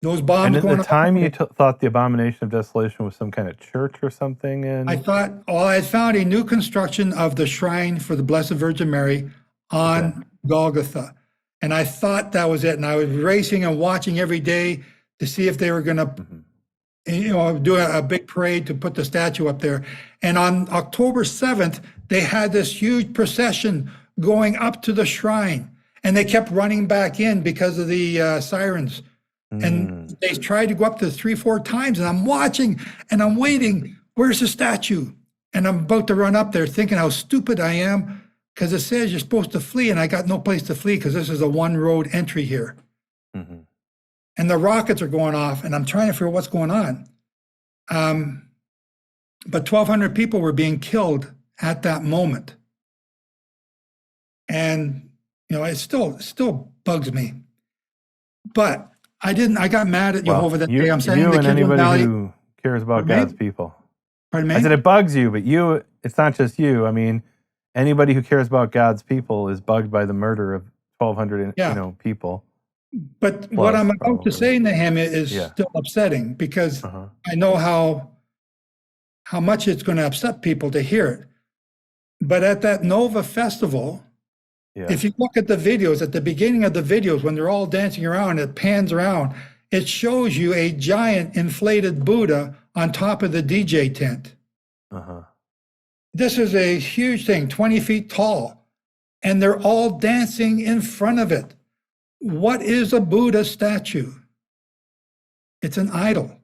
Those bombs And at going the off- time, you thought the abomination of desolation was some kind of church or something. And I thought, I had found a new construction of the shrine for the Blessed Virgin Mary on Golgotha. And I thought that was it. And I was racing and watching every day to see if they were going to do a big parade to put the statue up there. And on October 7th, they had this huge procession going up to the shrine, and they kept running back in because of the sirens. And they tried to go up to 3-4 times, and I'm watching and I'm waiting. Where's the statue? And I'm about to run up there thinking how stupid I am, because it says you're supposed to flee, and I got no place to flee because this is a one road entry here. Mm-hmm. And the rockets are going off, and I'm trying to figure out what's going on. But 1,200 people were being killed at that moment. And, it still bugs me. But I got mad at Jehovah that day. I'm saying you the and kids anybody value. who cares about Pardon me? God's people. Pardon me? I said it bugs you, but it's not just you. I mean, anybody who cares about God's people is bugged by the murder of 1,200 Yeah. people. But Plus, what I'm about probably. to say, Nehemiah, is Yeah. still upsetting, because Uh-huh. I know how much it's going to upset people to hear it. But at that Nova festival, Yeah. if you look at the videos, at the beginning of the videos, when they're all dancing around, it pans around, it shows you a giant inflated Buddha on top of the DJ tent. Uh-huh. This is a huge thing, 20 feet tall, and they're all dancing in front of it. What is a Buddha statue? It's an idol.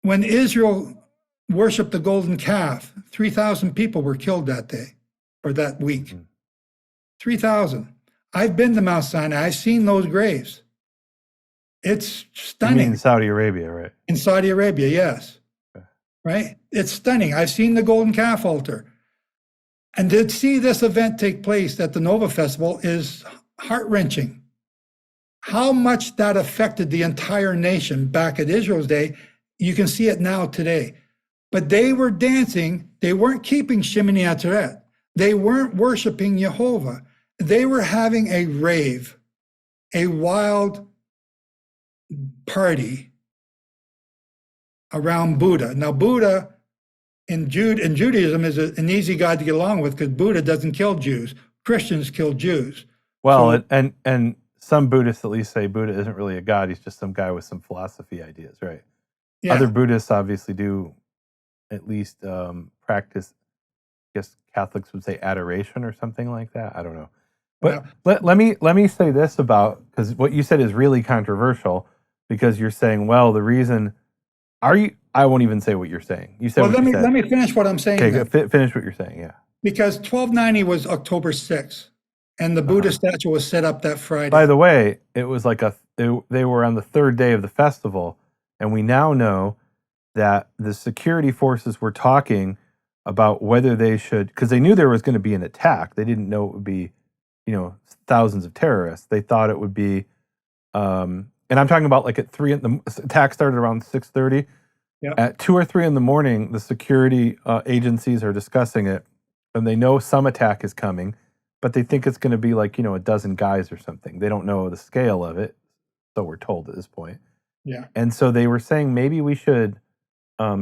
When Israel worshiped the golden calf, 3,000 people were killed that day or that week. 3,000. I've been to Mount Sinai. I've seen those graves. It's You stunning. mean Saudi Arabia, right? In Saudi Arabia, yes. Okay. Right? It's stunning. I've seen the golden calf altar. And to see this event take place at the Nova Festival is heart-wrenching. How much that affected the entire nation back at Israel's day, you can see it now today. But they were dancing. They weren't keeping Shemini Atzeret. They weren't worshiping Jehovah. They were having a rave, a wild party around Buddha. Now, Buddha in Judaism is an easy God to get along with, because Buddha doesn't kill Jews. Christians kill Jews. Well, So- and some Buddhists at least say Buddha isn't really a god. He's just some guy with some philosophy ideas, right? Yeah. Other Buddhists obviously do at least practice, I guess Catholics would say adoration or something like that. I don't know. But let me say this about, because what you said is really controversial, because you're saying, well, the reason I won't even say what you're saying. You said Well, what you said. let me finish what I'm saying. Okay, then. finish what you're saying. Yeah. Because 1290 was October 6th, and the Buddha statue was set up that Friday. By the way, it was like they were on the third day of the festival, and we now know that the security forces were talking about whether they should, because they knew there was going to be an attack. They didn't know it would be, thousands of terrorists. They thought it would be, and I'm talking about like at 3, the attack started around 6:30. Yeah. At 2 or 3 in the morning, the security agencies are discussing it, and they know some attack is coming, but they think it's going to be like, a dozen guys or something. They don't know the scale of it, so we're told at this point. Yeah. And so they were saying maybe we should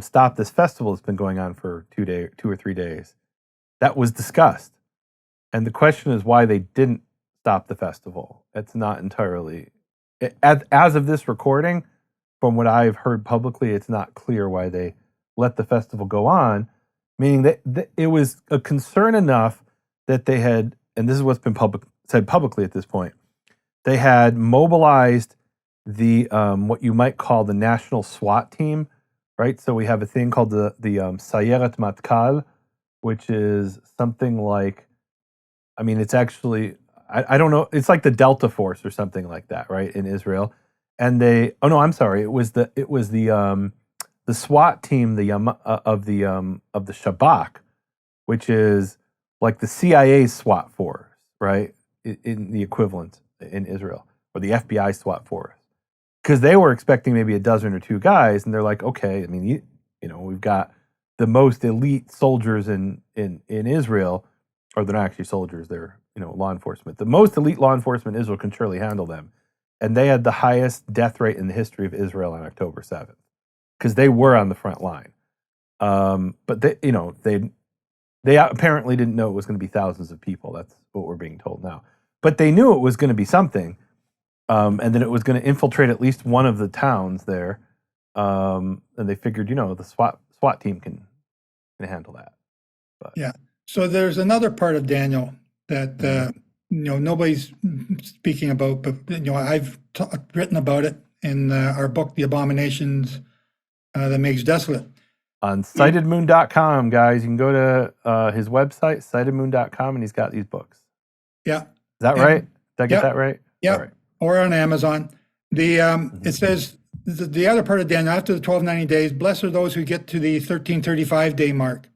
stop this festival that's been going on for 2 or 3 days. That was discussed. And the question is why they didn't stop the festival. It's not entirely, as of this recording, from what I've heard publicly, it's not clear why they let the festival go on, meaning that it was a concern enough that they had, and this is what's been said publicly at this point, they had mobilized the what you might call the national SWAT team, right? So we have a thing called the Sayeret Matkal, which is something like, it's actually, I don't know, it's like the Delta Force or something like that, right, in Israel. And it was the SWAT team, of the Shabak, which is like the CIA SWAT force, right, in the equivalent in Israel, or the FBI SWAT force, because they were expecting maybe a dozen or 2 guys, and they're like, okay, we've got the most elite soldiers in Israel, or they're not actually soldiers, they're law enforcement. The most elite law enforcement in Israel can surely handle them. And they had the highest death rate in the history of Israel on October 7th, because they were on the front line. But they apparently didn't know it was going to be thousands of people. That's what we're being told now. But they knew it was going to be something. and then it was going to infiltrate at least one of the towns there. And they figured, the SWAT team can handle that. But Yeah. So there's another part of Daniel that nobody's speaking about, but I've written about it in our book, The Abominations That Makes Desolate. on citedmoon.com, guys, you can go to his website, citedmoon.com, and he's got these books. Yeah. Is that right? Did I get that right? Yeah. All right. Or on Amazon. It says the other part of Daniel, after the 1290 days, blessed are those who get to the 1335 day mark.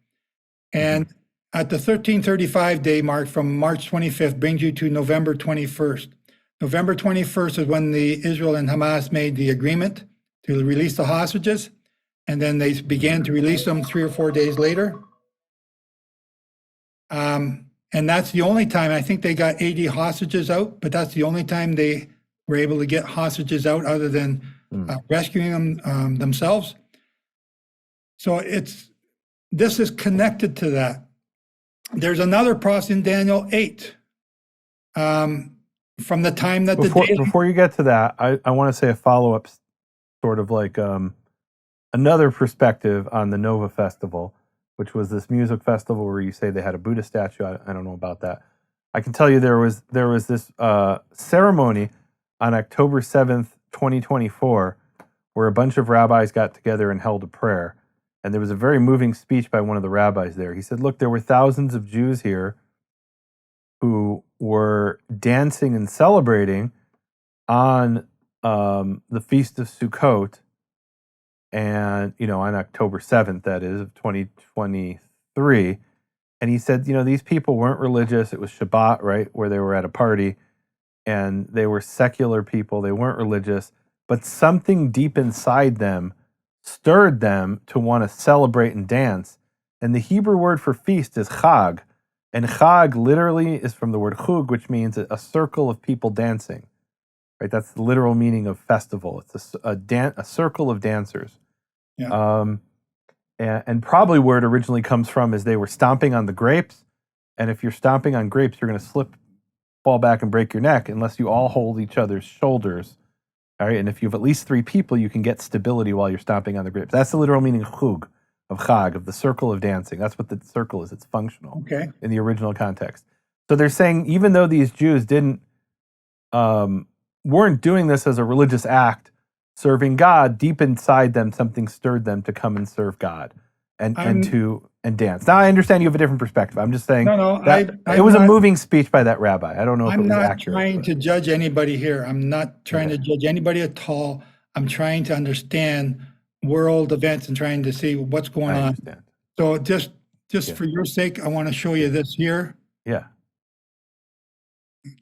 And at the 1335 day mark from March 25th brings you to November 21st. November 21st is when the Israel and Hamas made the agreement to release the hostages. And then they began to release them 3 or 4 days later. And that's the only time, I think they got 80 hostages out, but that's the only time they were able to get hostages out other than rescuing them themselves. So this is connected to that. There's another process in Daniel 8. From the time that before you get to that, I want to say a follow-up, sort of like another perspective on the Nova Festival, which was this music festival where you say they had a Buddha statue. I don't know about that. I can tell you there was this ceremony on October 7th, 2024, where a bunch of rabbis got together and held a prayer. And there was a very moving speech by one of the rabbis there. He said, look, there were thousands of Jews here who were dancing and celebrating on the Feast of Sukkot, and, on October 7th, that is, of 2023. And he said, these people weren't religious. It was Shabbat, right, where they were at a party, and they were secular people. They weren't religious, but something deep inside them stirred them to want to celebrate and dance. And the Hebrew word for feast is chag. And chag literally is from the word chug, which means a circle of people dancing. Right? That's the literal meaning of festival. It's a circle of dancers. Yeah. And probably where it originally comes from is they were stomping on the grapes. And if you're stomping on grapes, you're going to fall back and break your neck unless you all hold each other's shoulders. All right. And if you have at least 3 people, you can get stability while you're stomping on the grapes. That's the literal meaning of chug, of chag, of the circle of dancing. That's what the circle is. It's functional in the original context. So they're saying even though these Jews weren't doing this as a religious act, serving God, deep inside them, something stirred them to come and serve God and dance. Now I understand you have a different perspective. I'm just saying it was a moving speech by that rabbi. I don't know if it was accurate. I'm not trying to judge anybody here. I'm not trying to judge anybody at all. I'm trying to understand world events and trying to see what's going on. So just for your sake, I want to show you this here. Yeah.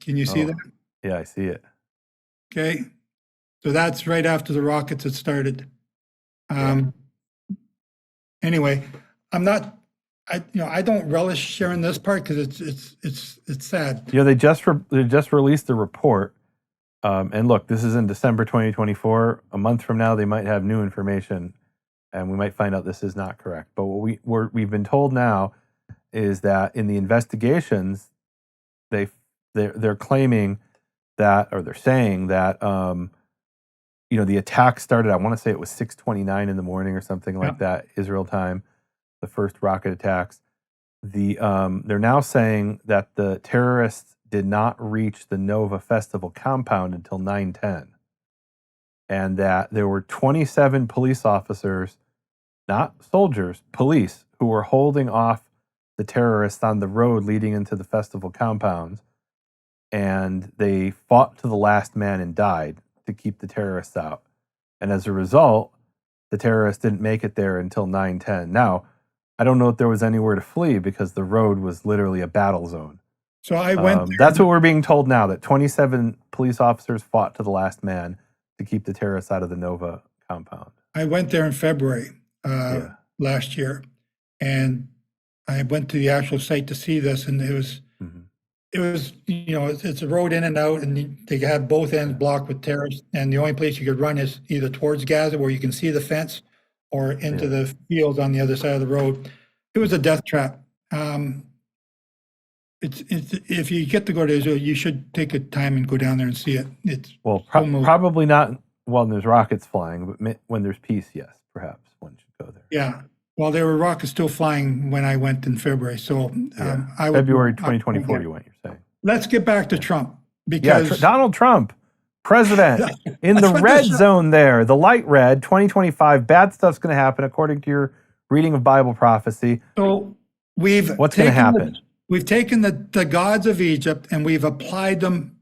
Can you see that? Yeah, I see it. Okay. So that's right after the rockets had started. Anyway, I don't relish sharing this part because it's sad. They just released a report, and look, this is in December 2024. A month from now, they might have new information, and we might find out this is not correct. But what we've been told now is that in the investigations, they're claiming that, or they're saying that the attack started, I want to say it was 6:29 in the morning or something like that, Israel time, the first rocket attacks. They're now saying that the terrorists did not reach the Nova Festival compound until 9:10, and that there were 27 police officers, not soldiers, police, who were holding off the terrorists on the road leading into the festival compounds, and they fought to the last man and died to keep the terrorists out. And as a result, the terrorists didn't make it there until 9:10. Now, I don't know if there was anywhere to flee because the road was literally a battle zone. So I went there. That's what we're being told now, that 27 police officers fought to the last man to keep the terrorists out of the Nova compound. I went there in February last year, and I went to the actual site to see this, and it was it's a road in and out, and they had both ends blocked with terrorists, and the only place you could run is either towards Gaza, where you can see the fence, or into the fields on the other side of the road. It was a death trap. It's if you get to go to Israel, you should take a time and go down there and see it. It's Well, so moving. probably not when there's rockets flying, but when there's peace, yes, perhaps one should go there. Yeah. Well, there were rockets still flying when I went in February. So Yeah. I would, February I would 2024, go. you went, you're saying. Let's get back to Trump Yeah, because Donald Trump, president, in the That's what red this- zone there, the light red, 2025, bad stuff's going to happen according to your reading of Bible prophecy. so we've What's going to taken happen? We've taken the gods of Egypt and we've applied them,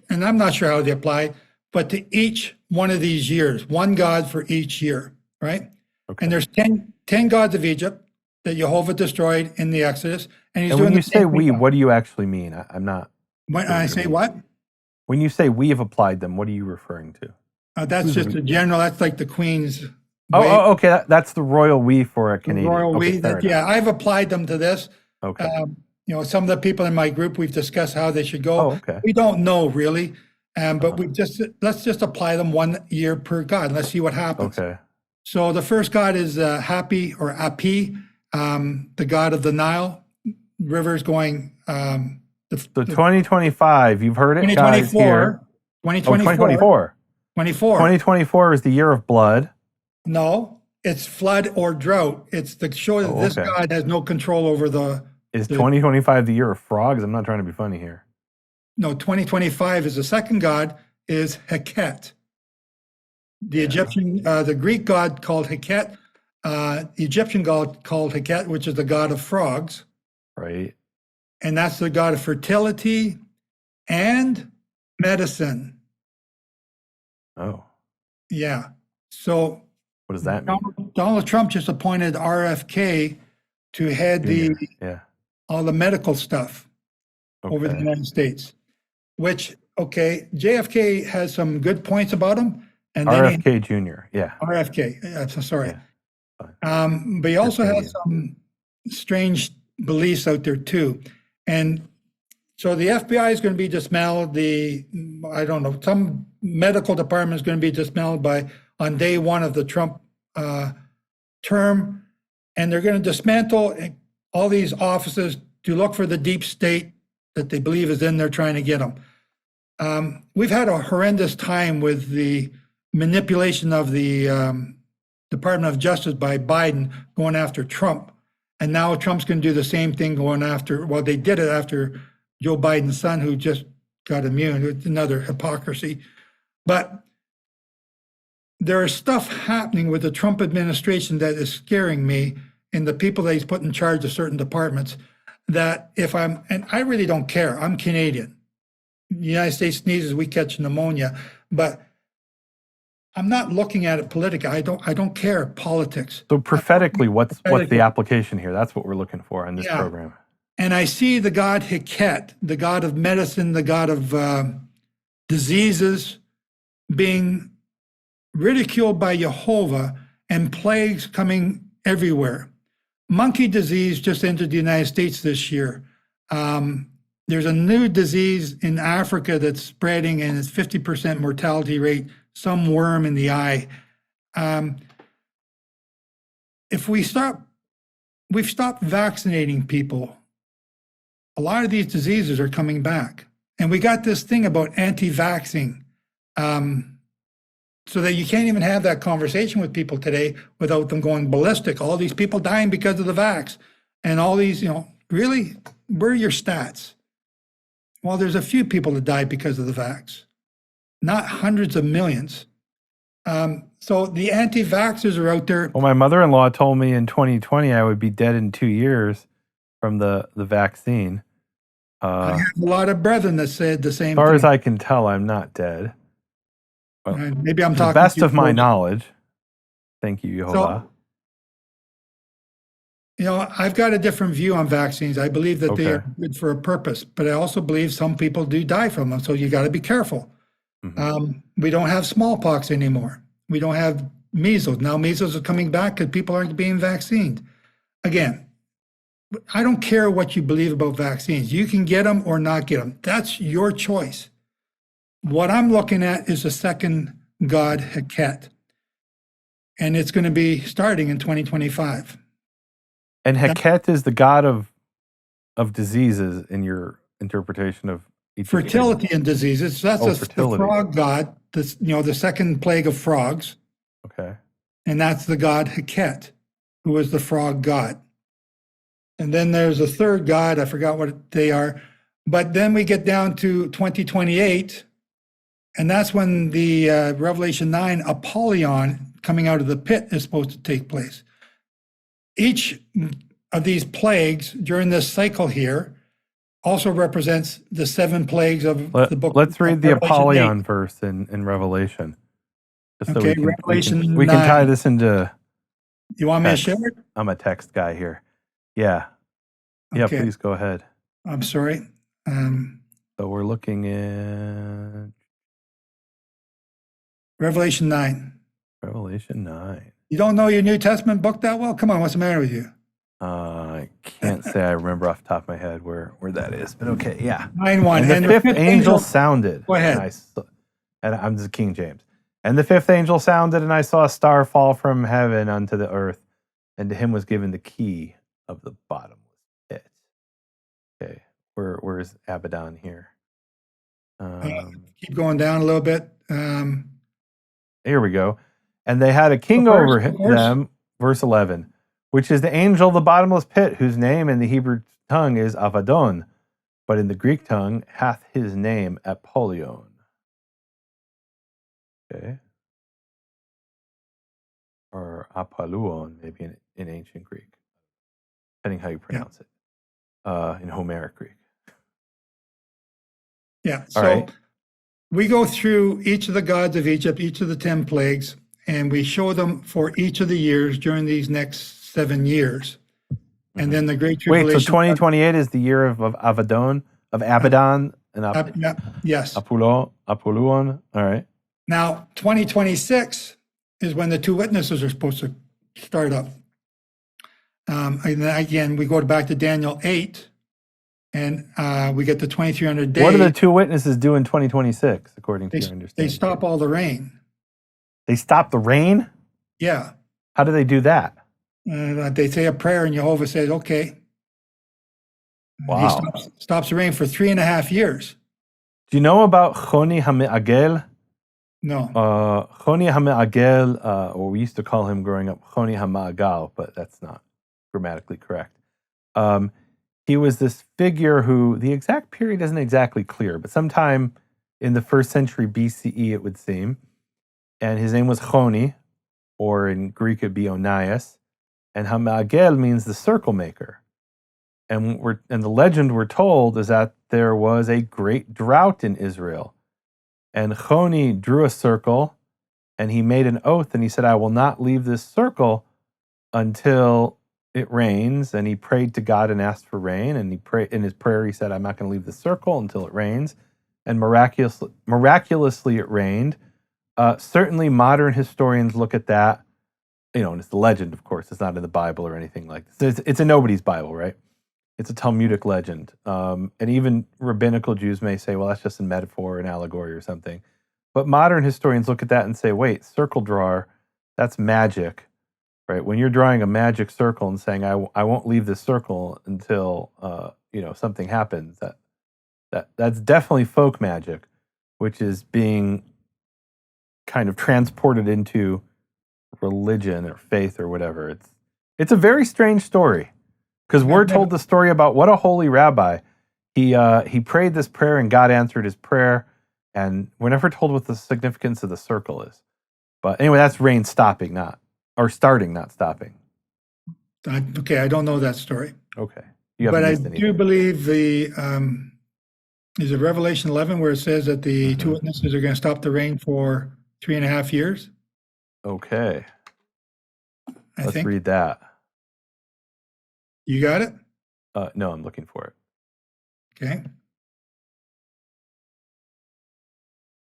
and I'm not sure how they apply, but to each one of these years, one God for each year, right? Okay. And there's 10 gods of Egypt that Jehovah destroyed in the Exodus. And he's And doing when you the same say we, thing. what do you actually mean? I'm not. When I say what? When you say we have applied them, what are you referring to? That's Who's just we? a general, that's like the Queen's Oh, way, okay. That's the royal we for a Canadian. royal Okay, we. fair enough. Yeah, I've applied them to this. Okay. Some of the people in my group, we've discussed how they should go. Oh, okay. We don't know really, but let's just apply them 1 year per God. Let's see what happens. Okay. So the first God is Happy or Api, the God of the Nile. Rivers going, So 2025, you've heard it, guys, here. 2024, 2024. 24. 2024 is the year of blood. No, it's flood or drought. It's to show that this okay. God has no control over Is 2025 the year of frogs? I'm not trying to be funny here. no, 2025 is the second God is Heket. The Egyptian, the Greek god called Heket, the Egyptian god called Heket, which is the god of frogs. Right. And that's the god of fertility and medicine. Oh, Yeah. So what does that mean? Donald Trump just appointed RFK to head Yeah. all the medical stuff over the Okay. United States, which, okay, JFK has some good points about him. And then RFK Jr. Yeah. RFK, sorry. Yeah, But he also Canadian. has some strange beliefs out there too. And so the FBI is going to be dismantled. I don't know, some medical department is going to be dismantled on day one of the Trump term. And they're going to dismantle all these offices to look for the deep state that they believe is in there trying to get them. We've had a horrendous time with the manipulation of the Department of Justice by Biden going after Trump. And now Trump's going to do the same thing going after, well, they did it after Joe Biden's son, who just got immune. It's another hypocrisy. But there is stuff happening with the Trump administration that is scaring me, and the people that he's put in charge of certain departments, that and I really don't care. I'm Canadian. The United States sneezes, we catch pneumonia. But I'm not looking at it politically. I don't care politics. So prophetically, what's Prophetically. the application here? That's what we're looking for in this Yeah. program. And I see the god Heket, the god of medicine, the god of diseases, being ridiculed by Jehovah, and plagues coming everywhere. Monkey disease just entered the United States this year. There's a new disease in Africa that's spreading, and it's 50% mortality rate, some worm in the eye. If we've stopped vaccinating people, a lot of these diseases are coming back. And we got this thing about anti-vaxxing, so that you can't even have that conversation with people today without them going ballistic. All these people dying because of the vax, and all these, really, where are your stats? Well, there's a few people that died because of the vax, not hundreds of millions. So the anti-vaxxers are out there. Well, my mother-in-law told me in 2020 I would be dead in 2 years from the vaccine. I have a lot of brethren that said the same As far thing. as I can tell, I'm not dead. Maybe I'm To talking the best to you of my folks. knowledge. Thank you, Jehovah. I've got a different view on vaccines. I believe that they Okay. are good for a purpose, but I also believe some people do die from them. So you got to be careful. Mhm. We don't have smallpox anymore. We don't have measles. Now measles are coming back because people aren't being vaccinated. Again, I don't care what you believe about vaccines. You can get them or not get them. That's your choice. What I'm looking at is the second god, Heket. And it's going to be starting in 2025. And Heket is the god of of diseases in your interpretation of Egyptian? Fertility and diseases. So that's Oh, the fertility. frog god. This, the second plague of frogs, Okay. and that's the god Heket, who is the frog god. And then there's a third god. I forgot what they are. But then we get down to 2028, and that's when the Revelation 9 Apollyon coming out of the pit is supposed to take place. Each of these plagues during this cycle here also represents the 7 plagues of the book. Let's read the Revelation Apollyon 8. verse in Revelation. Just so Okay, we Revelation can tie 9. this into You want me to text. share it? I'm a text guy here. Yeah. Yeah, Okay. please go ahead. I'm sorry. So we're looking at Revelation 9. Revelation 9. You don't know your New Testament book that well? Come on, what's the matter with you? I can't say I remember off the top of my head where that is, but okay, yeah. 9:1. And the fifth angel sounded. Go ahead. And I'm just King James. And the fifth angel sounded, and I saw a star fall from heaven unto the earth, and to him was given the key of the bottomless pit. Okay, where is Abaddon here? Keep going down a little bit. Here we go. And they had a king over them, verse 11, which is the angel of the bottomless pit, whose name in the Hebrew tongue is Abaddon, but in the Greek tongue hath his name Apollyon. Okay. Or Apollyon, maybe in ancient Greek, depending how you pronounce it, in Homeric Greek. Yeah. All So right. we go through each of the gods of Egypt, each of the 10 plagues, and we show them for each of the years during these next 7 years. And then the Great Tribulation. Wait, so 2028 is the year of Abaddon, and Yes. Apollyon. All right. Now, 2026 is when the 2 witnesses are supposed to start up. And then again, we go back to Daniel 8, and we get the 2300 days. What do the 2 witnesses do in 2026, according to your understanding? They stop all the rain. They stop the rain? Yeah. How do they do that? They say a prayer, and Jehovah says, okay. Wow. He stops the rain for 3.5 years. Do you know about Choni HaMe'agel? No. Choni HaMe'agel, or we used to call him growing up Choni HaMa'agal, but that's not grammatically correct. He was this figure who, the exact period isn't exactly clear, but sometime in the 1st century BCE, it would seem. And his name was Choni, or in Greek it'd be Onias. And HaMe'agel means the circle maker. And the legend we're told is that there was a great drought in Israel. And Choni drew a circle, and he made an oath, and he said, I will not leave this circle until it rains. And he prayed to God and asked for rain. And in his prayer, he said, I'm not going to leave the circle until it rains. And miraculously it rained. Certainly modern historians look at that, and it's the legend, of course. It's not in the Bible or anything like this. It's a nobody's Bible, right? It's a Talmudic legend. And even rabbinical Jews may say, well, that's just a metaphor, an allegory or something. But modern historians look at that and say, wait, circle drawer, that's magic, right? When you're drawing a magic circle and saying, I won't leave this circle until, something happens, that's definitely folk magic, which is being kind of transported into religion or faith or whatever. It's a very strange story. Because we're told the story about what a holy rabbi. He prayed this prayer and God answered his prayer. And we're never told what the significance of the circle is. But anyway, that's rain stopping, starting, not stopping. Okay, I don't know that story. Okay. But I do believe is it Revelation 11 where it says that the 2 witnesses are going to stop the rain for 3.5 years? Okay. I Let's think. read that. You got it? No, I'm looking for it. Okay.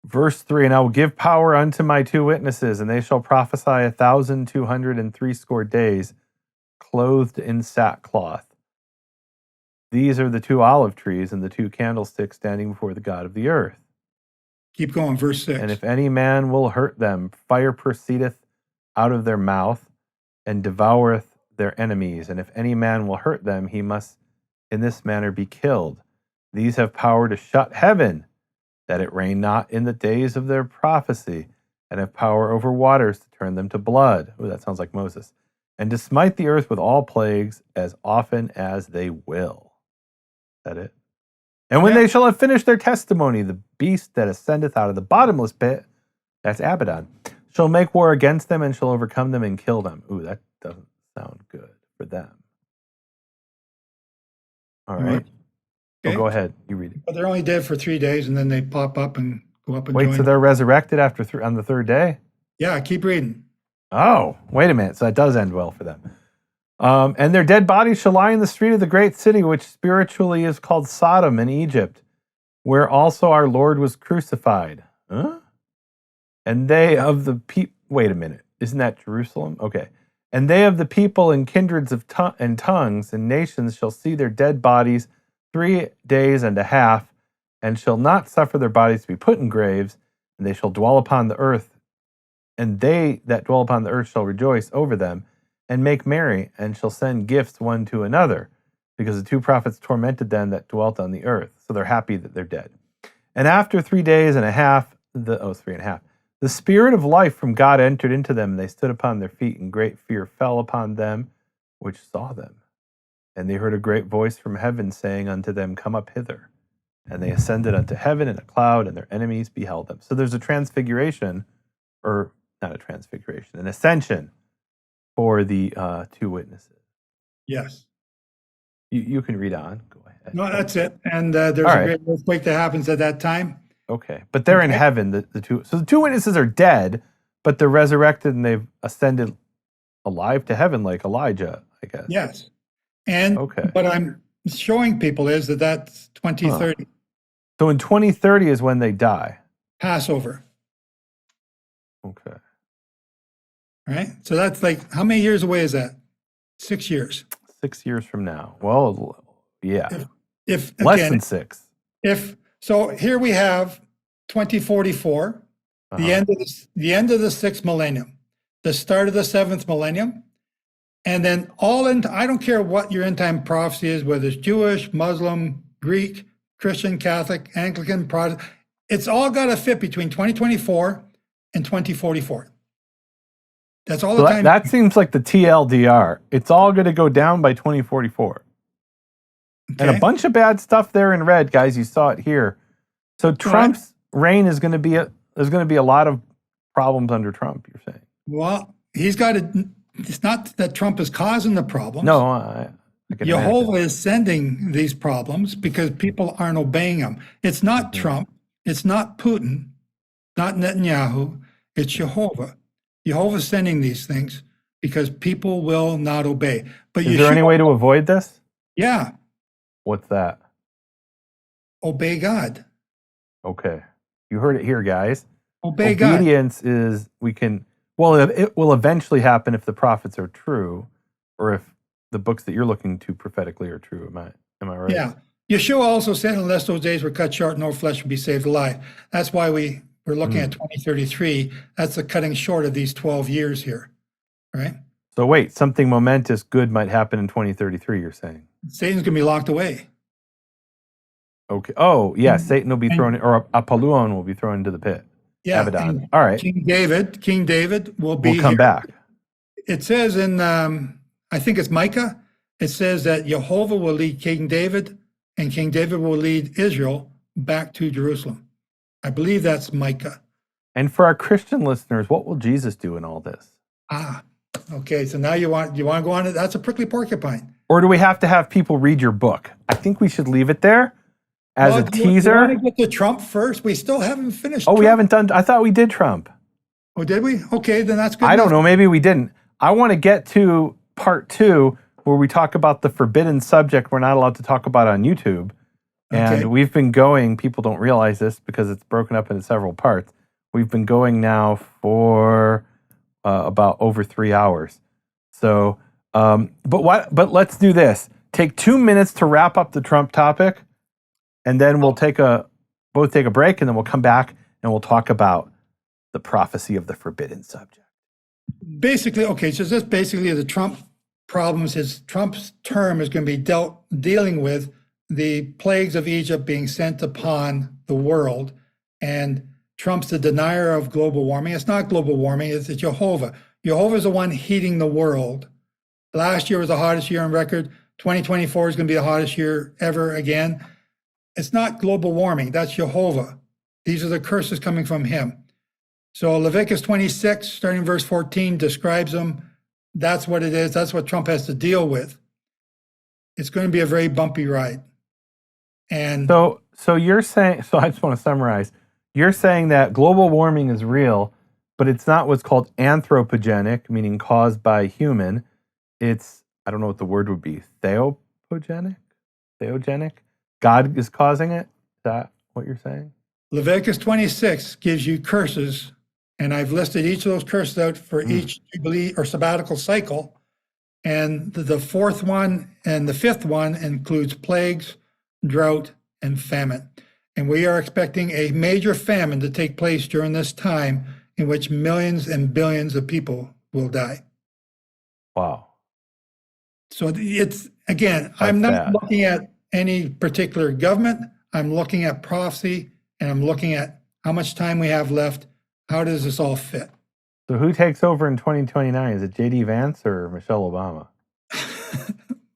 Verse 3, and I will give power unto my 2 witnesses, and they shall prophesy 1,260 days, clothed in sackcloth. These are the 2 olive trees and the 2 candlesticks standing before the God of the earth. Keep going, verse 6. And if any man will hurt them, fire proceedeth out of their mouth, and devoureth their enemies. And if any man will hurt them, he must in this manner be killed. These have power to shut heaven, that it rain not in the days of their prophecy, and have power over waters to turn them to blood. Oh, that sounds like Moses. And to smite the earth with all plagues as often as they will. Is that it? And when Yeah. they shall have finished their testimony, the beast that ascendeth out of the bottomless pit, that's Abaddon, shall make war against them and shall overcome them and kill them. Ooh, that doesn't sound good for them. All right. Okay. Go ahead. You read it. But they're only dead for 3 days, and then they pop up and go up and Wait, join. so they're resurrected after on the third day? Yeah, keep reading. Oh, wait a minute. So that does end well for them. And their dead bodies shall lie in the street of the great city, which spiritually is called Sodom in Egypt, where also our Lord was crucified. Huh? And they of the people, wait a minute. Isn't that Jerusalem? Okay. And they of the people and kindreds of and tongues and nations shall see their dead bodies 3 days and a half, and shall not suffer their bodies to be put in graves, and they shall dwell upon the earth. And they that dwell upon the earth shall rejoice over them, and make merry, and shall send gifts one to another, because the 2 prophets tormented them that dwelt on the earth. So they're happy that they're dead. And after 3 days and a half, 3.5, the spirit of life from God entered into them, and they stood upon their feet, and great fear fell upon them which saw them. And they heard a great voice from heaven saying unto them, Come up hither. And they ascended unto heaven in a cloud, and their enemies beheld them. So there's a transfiguration, or not a transfiguration, an ascension for the 2 witnesses. Yes. You can read on. Go ahead. No, that's it. And there's All a right. great earthquake that happens at that time. Okay, but they're in Okay. heaven. The 2. So the 2 witnesses are dead, but they're resurrected and they've ascended alive to heaven, like Elijah, I guess. Yes. And Okay. what I'm showing people is that that's 2030 So in 2030 is when they die. Passover. Okay. All right. So that's like, how many years away is that? 6 years. 6 years from now. Well, yeah, If less again, than 6. if so, here we have 2044, Uh-huh. the end of the 6th millennium, the start of the 7th millennium, and then I don't care what your end time prophecy is, whether it's Jewish, Muslim, Greek, Christian, Catholic, Anglican, Protestant, it's all got to fit between 2024 and 2044. That's all So the time. that seems like the TLDR. It's all going to go down by 2044. And a Okay? bunch of bad stuff there in red, guys. You saw it here. So Trump's reign is going to be there's going to be a lot of problems under Trump, you're saying. Well, he's got to, it's not that Trump is causing the problems. No, I can Jehovah imagine. is sending these problems because people aren't obeying him. It's not Trump. It's not Putin, not Netanyahu. It's Jehovah. Jehovah's sending these things because people will not obey. But Is there any way to avoid this? Yeah, What's that? obey God. Okay. You heard it here, guys. Obey God. Obedience is it will eventually happen if the prophets are true, or if the books that you're looking to prophetically are true. Am I right? Yeah. Yeshua also said, unless those days were cut short, no flesh would be saved alive. That's why we're looking at 2033. That's the cutting short of these 12 years here, right? So wait, something momentous good might happen in 2033, you're saying? Satan's going to be locked away. Okay. Oh, yeah, And- Satan will be thrown, or Apollyon will be thrown into the pit. Yeah. Abaddon. and All right. King David will be We'll come here. back. It says in, I think it's Micah, it says that Jehovah will lead King David and King David will lead Israel back to Jerusalem. I believe that's Micah. And for our Christian listeners, what will Jesus do in all this? Ah, okay. So now you want to go on it? That's a prickly porcupine. Or do we have to have people read your book? I think we should leave it there as Well, a do you teaser. want to get to Trump first? We still haven't finished. Oh, we Trump. haven't done. I thought we did Trump. Oh, did we? Okay, then that's good. I don't enough. know. Maybe we didn't. I want to get to part 2 where we talk about the forbidden subject we're not allowed to talk about on YouTube. And Okay. we've been going, people don't realize this because it's broken up into several parts. We've been going now for about over 3 hours. So, but let's do this. Take 2 minutes to wrap up the Trump topic, and then we'll both take a break, and then we'll come back and we'll talk about the prophecy of the forbidden subject. Basically, okay, so this basically is the Trump problems Trump's term is going to be dealing with the plagues of Egypt being sent upon the world. And Trump's the denier of global warming. It's not global warming, it's Jehovah. Jehovah is the one heating the world. Last year was the hottest year on record. 2024 is going to be the hottest year ever again. It's not global warming, that's Jehovah. These are the curses coming from him. So Leviticus 26, starting verse 14, describes them. That's what it is. That's what Trump has to deal with. It's going to be a very bumpy ride. And so you're saying, so I just want to summarize. You're saying that global warming is real, but it's not what's called anthropogenic, meaning caused by human. It's, I don't know what the word would be, theogenic? God is causing it? Is that what you're saying? Leviticus 26 gives you curses, and I've listed each of those curses out for each jubilee or sabbatical cycle. And the fourth one and the fifth one includes plagues, drought, and famine. And we are expecting a major famine to take place during this time in which millions and billions of people will die. Wow. So it's, again, That's I'm not bad. looking at any particular government. I'm looking at prophecy, and I'm looking at how much time we have left. How does this all fit? So who takes over in 2029? Is it J.D. Vance or Michelle Obama?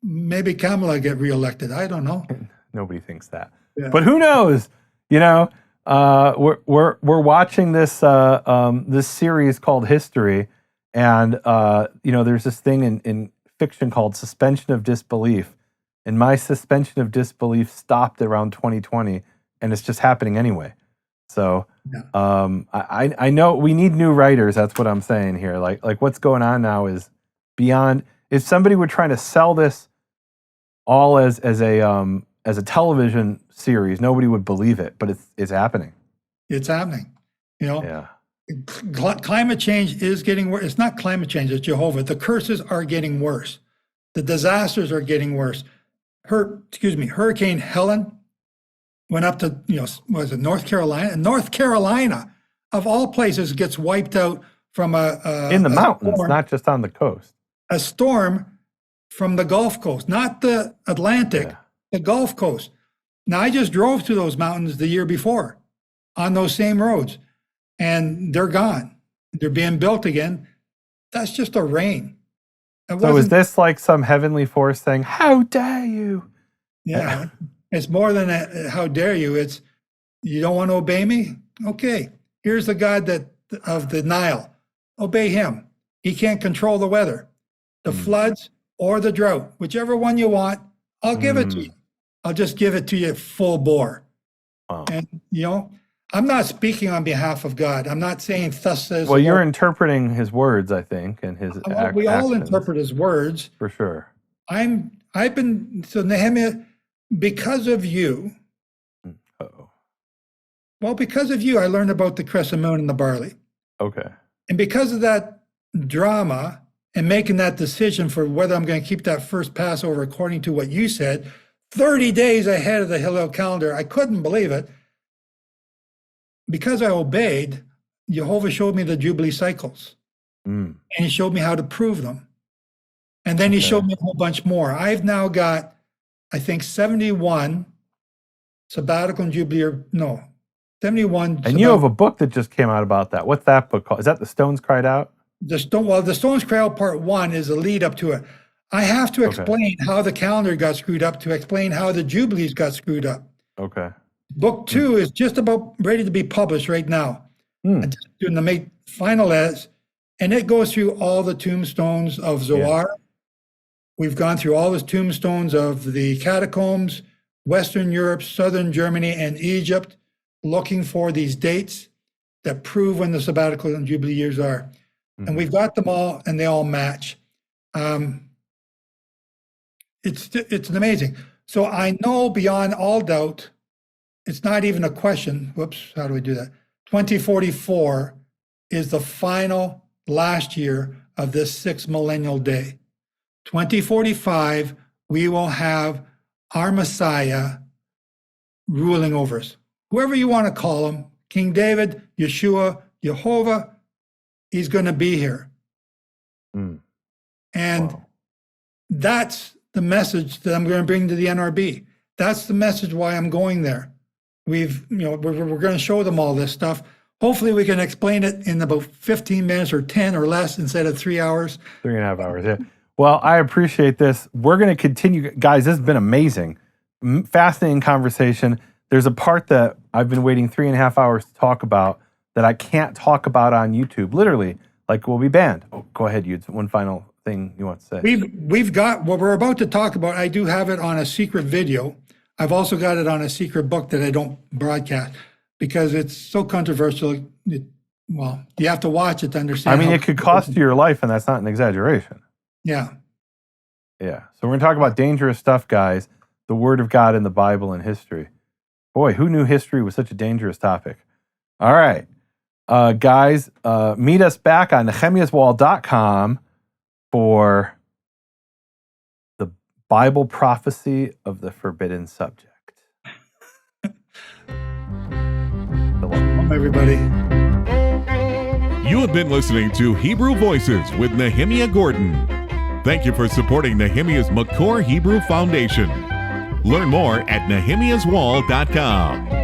Maybe Kamala get reelected. I don't know. Nobody thinks that. Yeah. But who knows? You know, we're watching this this series called History, and you know, there's this thing in fiction called suspension of disbelief, and my suspension of disbelief stopped around 2020, and it's just happening anyway. So I know we need new writers. That's what I'm saying here. Like what's going on now is beyond. If somebody were trying to sell this all as a television series, nobody would believe it, but it's happening. It's happening. You know, Yeah. Climate change is getting worse. It's not climate change, it's Jehovah. The curses are getting worse. The disasters are getting worse. Hurricane Helen went up to, was it North Carolina? And North Carolina, of all places, gets wiped out from In the mountains, storm, not just on the coast. a storm from the Gulf Coast, not the Atlantic, Yeah. the Gulf Coast. Now, I just drove to those mountains the year before on those same roads, and they're gone. They're being built again. That's just a rain. It So is wasn't- this like some heavenly force saying, "How dare you"? Yeah, it's more than how dare you. It's, you don't want to obey me? Okay, here's the God of the Nile. Obey him. He can't control the weather, the floods, or the drought. Whichever one you want, I'll give it to you. I'll just give it to you full bore. Wow. And, I'm not speaking on behalf of God. I'm not saying thus says Well, the you're Lord. interpreting his words, I think, and his Well, we all actions, interpret his words. for sure. So Nehemiah, because of you, Uh-oh. well, because of you, I learned about the crescent moon and the barley. Okay. And because of that drama and making that decision for whether I'm going to keep that first Passover according to what you said, 30 days ahead of the Hillel calendar, I couldn't believe it. Because I obeyed, Jehovah showed me the Jubilee cycles, and he showed me how to prove them. And then he Okay. showed me a whole bunch more. I've now got, I think, 71 sabbatical and Jubilee, 71. And you have a book that just came out about that. What's that book called? Is that The Stones Cried Out? The Stones Cry Out Part 1 is a lead up to it. I have to explain how the calendar got screwed up to explain how the Jubilees got screwed up. Okay. Book 2 is just about ready to be published right now. I'm just doing the final edits, and it goes through all the tombstones of Zoar. We've gone through all the tombstones of the catacombs, Western Europe, Southern Germany, and Egypt, looking for these dates that prove when the sabbatical and Jubilee years are. And we've got them all, and they all match. It's amazing. So I know beyond all doubt, it's not even a question. Whoops, how do we do that? 2044 is the final last year of this 6th millennial day. 2045, we will have our Messiah ruling over us. Whoever you want to call him, King David, Yeshua, Jehovah, he's going to be here. And Wow. That's the message that I'm going to bring to the NRB. That's the message why I'm going there. We're going to show them all this stuff. Hopefully we can explain it in about 15 minutes or 10 or less instead of 3 hours. 3.5 hours, yeah. Well, I appreciate this. We're going to continue. Guys, this has been amazing. Fascinating conversation. There's a part that I've been waiting 3.5 hours to talk about that I can't talk about on YouTube. Literally, like we'll be banned. Oh, go ahead, you. One final thing you want to say. We've got what we're about to talk about. I do have it on a secret video. I've also got it on a secret book that I don't broadcast because it's so controversial. Well, you have to watch it to understand. I mean, it could cost you your life, and that's not an exaggeration. Yeah. Yeah. So we're going to talk about dangerous stuff, guys. The Word of God in the Bible and history. Boy, who knew history was such a dangerous topic? All right. Guys, meet us back on nehemiaswall.com for the Bible prophecy of the forbidden subject. Everybody. You have been listening to Hebrew Voices with Nehemiah Gordon. Thank you for supporting Nehemiah's McCore Hebrew Foundation. Learn more at nehemiaswall.com.